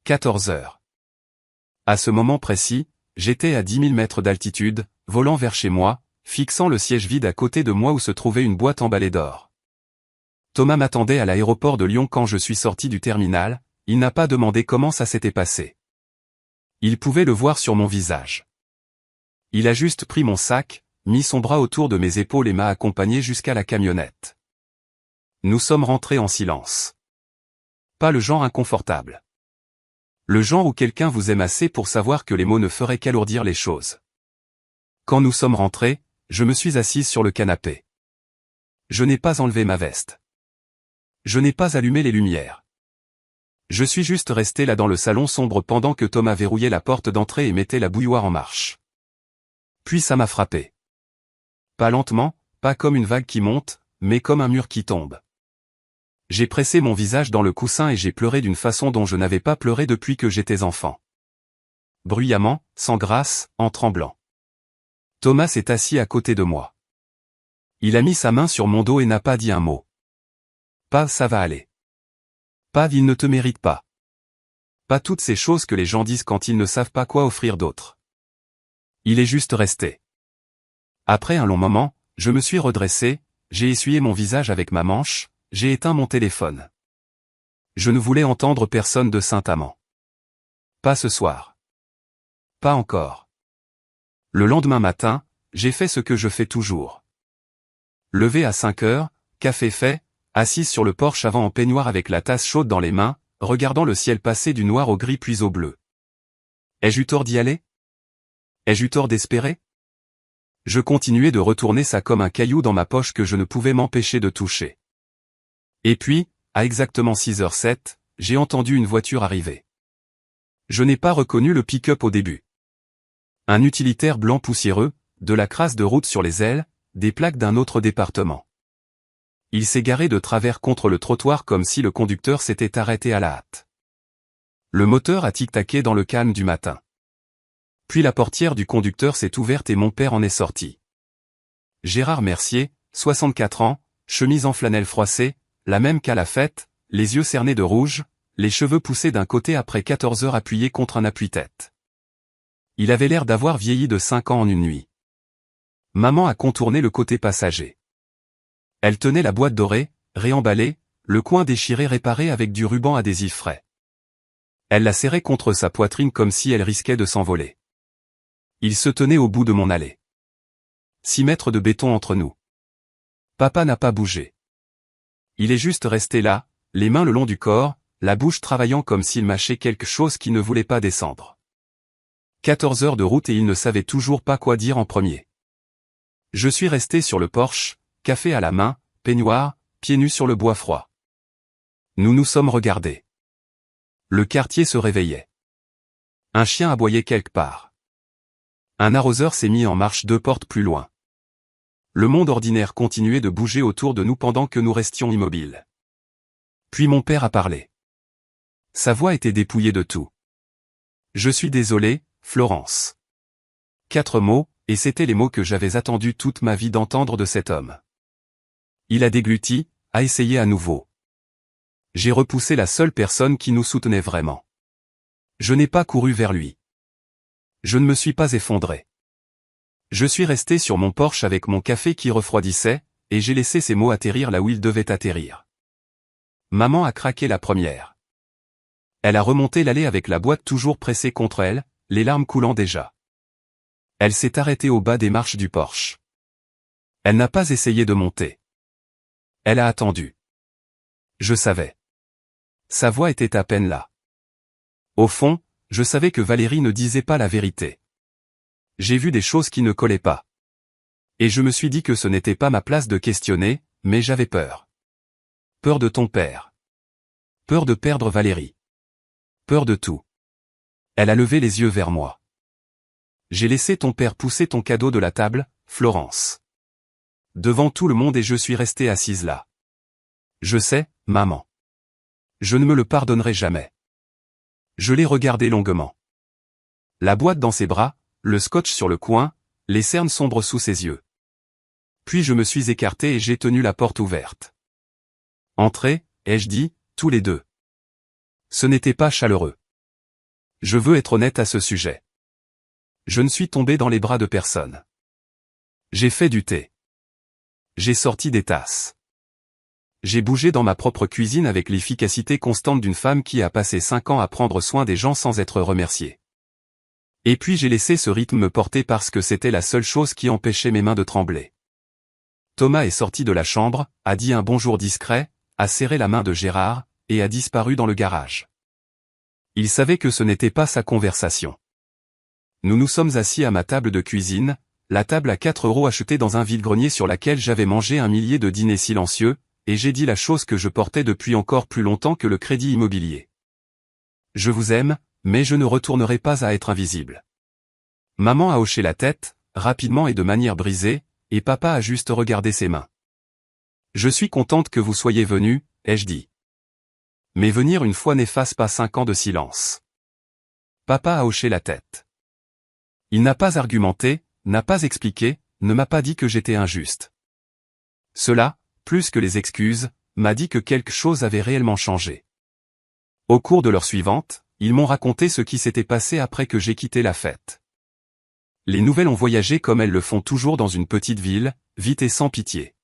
14 heures. À ce moment précis, j'étais à 10 000 mètres d'altitude, volant vers chez moi, fixant le siège vide à côté de moi où se trouvait une boîte emballée d'or. Thomas m'attendait à l'aéroport de Lyon quand je suis sorti du terminal, il n'a pas demandé comment ça s'était passé. Il pouvait le voir sur mon visage. Il a juste pris mon sac, mis son bras autour de mes épaules et m'a accompagné jusqu'à la camionnette. Nous sommes rentrés en silence. Pas le genre inconfortable. Le genre où quelqu'un vous aime assez pour savoir que les mots ne feraient qu'alourdir les choses. Quand nous sommes rentrés, je me suis assise sur le canapé. Je n'ai pas enlevé ma veste. Je n'ai pas allumé les lumières. Je suis juste resté là dans le salon sombre pendant que Thomas verrouillait la porte d'entrée et mettait la bouilloire en marche. Puis ça m'a frappé. Pas lentement, pas comme une vague qui monte, mais comme un mur qui tombe. J'ai pressé mon visage dans le coussin et j'ai pleuré d'une façon dont je n'avais pas pleuré depuis que j'étais enfant. Bruyamment, sans grâce, en tremblant. Thomas s'est assis à côté de moi. Il a mis sa main sur mon dos et n'a pas dit un mot. Pas ça va aller. Pas il ne te mérite pas. Pas toutes ces choses que les gens disent quand ils ne savent pas quoi offrir d'autre. Il est juste resté. Après un long moment, je me suis redressé, j'ai essuyé mon visage avec ma manche, j'ai éteint mon téléphone. Je ne voulais entendre personne de Saint-Amand. Pas ce soir. Pas encore. Le lendemain matin, j'ai fait ce que je fais toujours. Levé à 5 heures, café fait, assise sur le porche avant en peignoir avec la tasse chaude dans les mains, regardant le ciel passer du noir au gris puis au bleu. Ai-je eu tort d'y aller? Ai-je eu tort d'espérer? Je continuais de retourner ça comme un caillou dans ma poche que je ne pouvais m'empêcher de toucher. Et puis, à exactement 6h07, j'ai entendu une voiture arriver. Je n'ai pas reconnu le pick-up au début. Un utilitaire blanc poussiéreux, de la crasse de route sur les ailes, des plaques d'un autre département. Il s'est garé de travers contre le trottoir comme si le conducteur s'était arrêté à la hâte. Le moteur a tic-taqué dans le calme du matin. Puis la portière du conducteur s'est ouverte et mon père en est sorti. Gérard Mercier, 64 ans, chemise en flanelle froissée, la même qu'à la fête, les yeux cernés de rouge, les cheveux poussés d'un côté après 14 heures appuyés contre un appuie-tête. Il avait l'air d'avoir vieilli de 5 ans en une nuit. Maman a contourné le côté passager. Elle tenait la boîte dorée, réemballée, le coin déchiré réparé avec du ruban adhésif frais. Elle la serrait contre sa poitrine comme si elle risquait de s'envoler. Il se tenait au bout de mon allée. 6 mètres de béton entre nous. Papa n'a pas bougé. Il est juste resté là, les mains le long du corps, la bouche travaillant comme s'il mâchait quelque chose qui ne voulait pas descendre. 14 heures de route et il ne savait toujours pas quoi dire en premier. Je suis resté sur le porche, café à la main, peignoir, pieds nus sur le bois froid. Nous nous sommes regardés. Le quartier se réveillait. Un chien aboyait quelque part. Un arroseur s'est mis en marche 2 portes plus loin. Le monde ordinaire continuait de bouger autour de nous pendant que nous restions immobiles. Puis mon père a parlé. Sa voix était dépouillée de tout. Je suis désolé, Florence. 4 mots, et c'étaient les mots que j'avais attendu toute ma vie d'entendre de cet homme. Il a dégluti, a essayé à nouveau. J'ai repoussé la seule personne qui nous soutenait vraiment. Je n'ai pas couru vers lui. Je ne me suis pas effondré. Je suis resté sur mon porche avec mon café qui refroidissait, et j'ai laissé ces mots atterrir là où ils devaient atterrir. Maman a craqué la première. Elle a remonté l'allée avec la boîte toujours pressée contre elle, les larmes coulant déjà. Elle s'est arrêtée au bas des marches du porche. Elle n'a pas essayé de monter. Elle a attendu. Je savais. Sa voix était à peine là. Au fond, je savais que Valérie ne disait pas la vérité. J'ai vu des choses qui ne collaient pas. Et je me suis dit que ce n'était pas ma place de questionner, mais j'avais peur. Peur de ton père. Peur de perdre Valérie. Peur de tout. Elle a levé les yeux vers moi. J'ai laissé ton père pousser ton cadeau de la table, Florence. Devant tout le monde et je suis restée assise là. Je sais, maman. Je ne me le pardonnerai jamais. Je l'ai regardé longuement. La boîte dans ses bras, le scotch sur le coin, les cernes sombres sous ses yeux. Puis je me suis écarté et j'ai tenu la porte ouverte. Entrez, ai-je dit, tous les deux. Ce n'était pas chaleureux. Je veux être honnête à ce sujet. Je ne suis tombé dans les bras de personne. J'ai fait du thé. J'ai sorti des tasses. J'ai bougé dans ma propre cuisine avec l'efficacité constante d'une femme qui a passé 5 ans à prendre soin des gens sans être remerciée. Et puis j'ai laissé ce rythme me porter parce que c'était la seule chose qui empêchait mes mains de trembler. Thomas est sorti de la chambre, a dit un bonjour discret, a serré la main de Gérard, et a disparu dans le garage. Il savait que ce n'était pas sa conversation. Nous nous sommes assis à ma table de cuisine, la table à 4 € achetée dans un vide-grenier sur laquelle j'avais mangé un millier de dîners silencieux, et j'ai dit la chose que je portais depuis encore plus longtemps que le crédit immobilier. Je vous aime, mais je ne retournerai pas à être invisible. Maman a hoché la tête, rapidement et de manière brisée, et papa a juste regardé ses mains. Je suis contente que vous soyez venu, ai-je dit. Mais venir une fois n'efface pas 5 ans de silence. Papa a hoché la tête. Il n'a pas argumenté, n'a pas expliqué, ne m'a pas dit que j'étais injuste. Cela, plus que les excuses, m'a dit que quelque chose avait réellement changé. Au cours de l'heure suivante, ils m'ont raconté ce qui s'était passé après que j'ai quitté la fête. Les nouvelles ont voyagé comme elles le font toujours dans une petite ville, vite et sans pitié.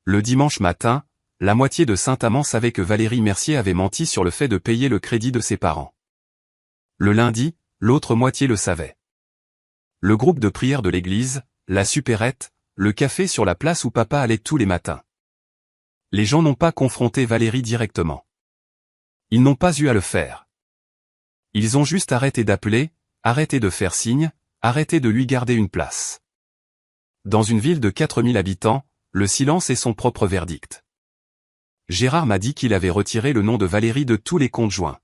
Le dimanche matin, la moitié de Saint-Amand savait que Valérie Mercier avait menti sur le fait de payer le crédit de ses parents. Le lundi, l'autre moitié le savait. Le groupe de prière de l'église, la supérette, le café sur la place où papa allait tous les matins. Les gens n'ont pas confronté Valérie directement. Ils n'ont pas eu à le faire. Ils ont juste arrêté d'appeler, arrêté de faire signe, arrêté de lui garder une place. Dans une ville de 4000 habitants, le silence est son propre verdict. Gérard m'a dit qu'il avait retiré le nom de Valérie de tous les comptes joints.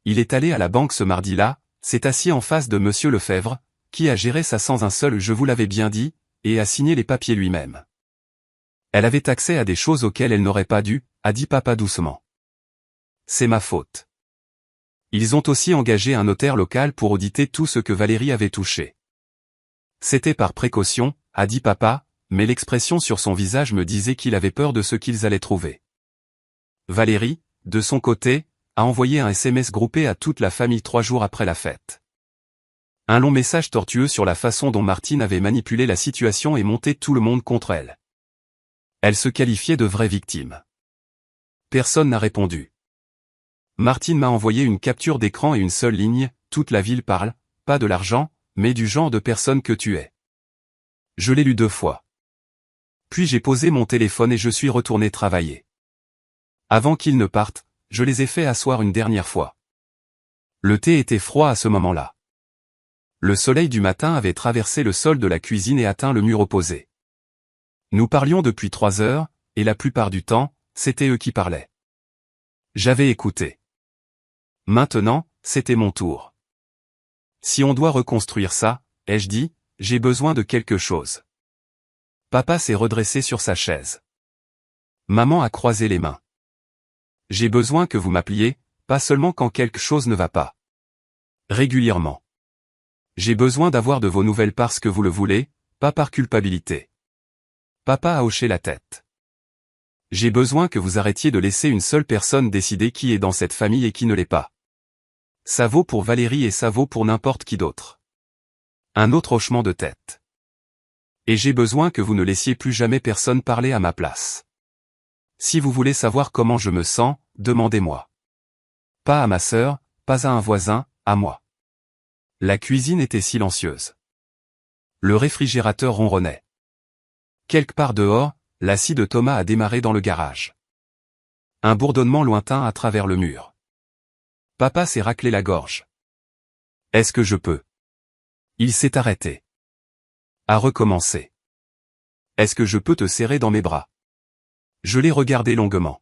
Il est allé à la banque ce mardi-là, s'est assis en face de Monsieur Lefebvre, qui a géré ça sans un seul « je vous l'avais bien dit », et a signé les papiers lui-même. Elle avait accès à des choses auxquelles elle n'aurait pas dû, a dit papa doucement. C'est ma faute. Ils ont aussi engagé un notaire local pour auditer tout ce que Valérie avait touché. C'était par précaution, a dit papa, mais l'expression sur son visage me disait qu'il avait peur de ce qu'ils allaient trouver. Valérie, de son côté, a envoyé un SMS groupé à toute la famille 3 jours après la fête. Un long message tortueux sur la façon dont Martine avait manipulé la situation et monté tout le monde contre elle. Elle se qualifiait de vraie victime. Personne n'a répondu. Martine m'a envoyé une capture d'écran et une seule ligne, toute la ville parle, pas de l'argent, mais du genre de personne que tu es. Je l'ai lu 2 fois. Puis j'ai posé mon téléphone et je suis retourné travailler. Avant qu'ils ne partent, je les ai fait asseoir une dernière fois. Le thé était froid à ce moment-là. Le soleil du matin avait traversé le sol de la cuisine et atteint le mur opposé. Nous parlions depuis 3 heures, et la plupart du temps, c'était eux qui parlaient. J'avais écouté. Maintenant, c'était mon tour. Si on doit reconstruire ça, ai-je dit, j'ai besoin de quelque chose. Papa s'est redressé sur sa chaise. Maman a croisé les mains. J'ai besoin que vous m'appeliez, pas seulement quand quelque chose ne va pas. Régulièrement. J'ai besoin d'avoir de vos nouvelles parce que vous le voulez, pas par culpabilité. Papa a hoché la tête. J'ai besoin que vous arrêtiez de laisser une seule personne décider qui est dans cette famille et qui ne l'est pas. Ça vaut pour Valérie et ça vaut pour n'importe qui d'autre. Un autre hochement de tête. Et j'ai besoin que vous ne laissiez plus jamais personne parler à ma place. Si vous voulez savoir comment je me sens, demandez-moi. Pas à ma sœur, pas à un voisin, à moi. La cuisine était silencieuse. Le réfrigérateur ronronnait. Quelque part dehors, la scie de Thomas a démarré dans le garage. Un bourdonnement lointain à travers le mur. Papa s'est raclé la gorge. Est-ce que je peux? Il s'est arrêté. A recommencé. Est-ce que je peux te serrer dans mes bras? Je l'ai regardé longuement.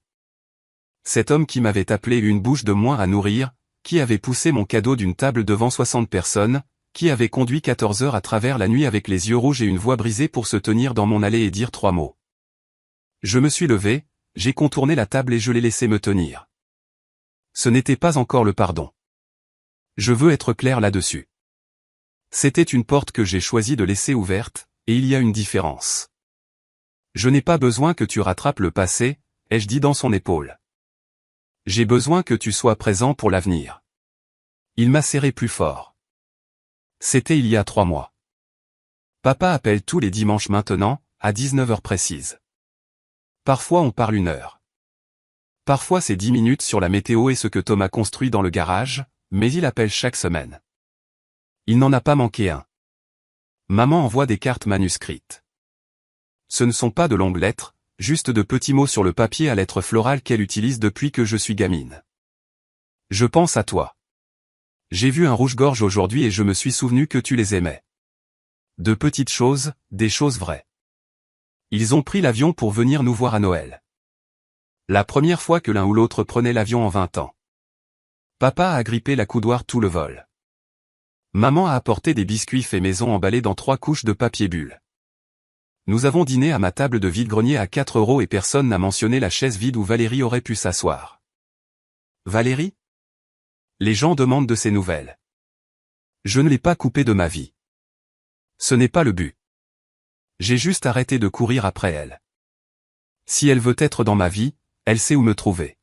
Cet homme qui m'avait appelé une bouche de moins à nourrir, qui avait poussé mon cadeau d'une table devant 60 personnes, qui avait conduit 14 heures à travers la nuit avec les yeux rouges et une voix brisée pour se tenir dans mon allée et dire 3 mots. Je me suis levé, j'ai contourné la table et je l'ai laissé me tenir. Ce n'était pas encore le pardon. Je veux être clair là-dessus. C'était une porte que j'ai choisi de laisser ouverte, et il y a une différence. Je n'ai pas besoin que tu rattrapes le passé, ai-je dit dans son épaule. J'ai besoin que tu sois présent pour l'avenir. Il m'a serré plus fort. C'était il y a 3 mois. Papa appelle tous les dimanches maintenant, à 19 heures précises. Parfois on parle 1 heure. Parfois c'est 10 minutes sur la météo et ce que Thomas construit dans le garage, mais il appelle chaque semaine. Il n'en a pas manqué un. Maman envoie des cartes manuscrites. Ce ne sont pas de longues lettres, juste de petits mots sur le papier à lettres florales qu'elle utilise depuis que je suis gamine. Je pense à toi. J'ai vu un rouge-gorge aujourd'hui et je me suis souvenu que tu les aimais. De petites choses, des choses vraies. Ils ont pris l'avion pour venir nous voir à Noël. La première fois que l'un ou l'autre prenait l'avion en 20 ans. Papa a agrippé la coudoir tout le vol. Maman a apporté des biscuits faits maison emballés dans 3 couches de papier bulle. Nous avons dîné à ma table de vide-grenier à 4 € et personne n'a mentionné la chaise vide où Valérie aurait pu s'asseoir. Valérie? Les gens demandent de ses nouvelles. Je ne l'ai pas coupée de ma vie. Ce n'est pas le but. J'ai juste arrêté de courir après elle. Si elle veut être dans ma vie, elle sait où me trouver.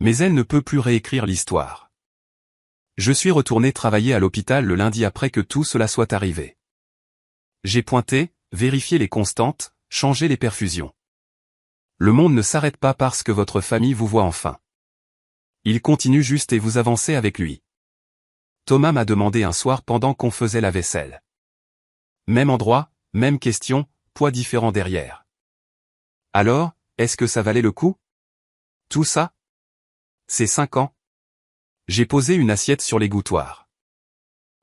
Mais elle ne peut plus réécrire l'histoire. Je suis retourné travailler à l'hôpital le lundi après que tout cela soit arrivé. J'ai pointé, vérifié les constantes, changé les perfusions. Le monde ne s'arrête pas parce que votre famille vous voit enfin. Il continue juste et vous avancez avec lui. Thomas m'a demandé un soir pendant qu'on faisait la vaisselle. Même endroit, même question, poids différent derrière. Alors, est-ce que ça valait le coup? Tout ça? C'est 5 ans. J'ai posé une assiette sur l'égouttoir.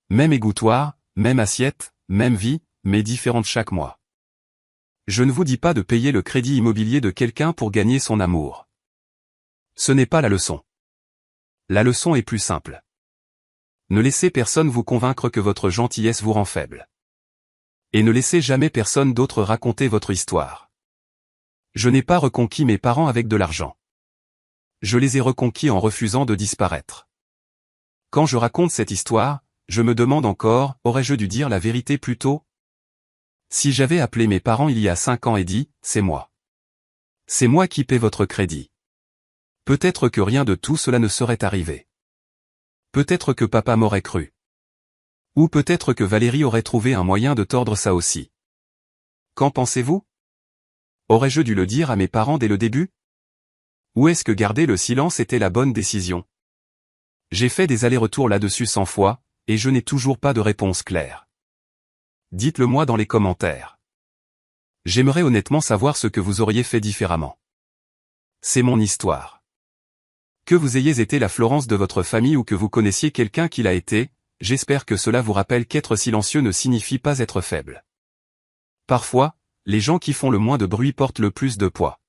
Même égouttoir, même assiette, même vie, mais différente chaque mois. Je ne vous dis pas de payer le crédit immobilier de quelqu'un pour gagner son amour. Ce n'est pas la leçon. La leçon est plus simple. Ne laissez personne vous convaincre que votre gentillesse vous rend faible. Et ne laissez jamais personne d'autre raconter votre histoire. Je n'ai pas reconquis mes parents avec de l'argent. Je les ai reconquis en refusant de disparaître. Quand je raconte cette histoire, je me demande encore, aurais-je dû dire la vérité plus tôt? Si j'avais appelé mes parents il y a 5 ans et dit, c'est moi. C'est moi qui paie votre crédit. Peut-être que rien de tout cela ne serait arrivé. Peut-être que papa m'aurait cru. Ou peut-être que Valérie aurait trouvé un moyen de tordre ça aussi. Qu'en pensez-vous? Aurais-je dû le dire à mes parents dès le début? Ou est-ce que garder le silence était la bonne décision? J'ai fait des allers-retours là-dessus 100 fois, et je n'ai toujours pas de réponse claire. Dites-le moi dans les commentaires. J'aimerais honnêtement savoir ce que vous auriez fait différemment. C'est mon histoire. Que vous ayez été la Florence de votre famille ou que vous connaissiez quelqu'un qui l'a été, j'espère que cela vous rappelle qu'être silencieux ne signifie pas être faible. Parfois, les gens qui font le moins de bruit portent le plus de poids.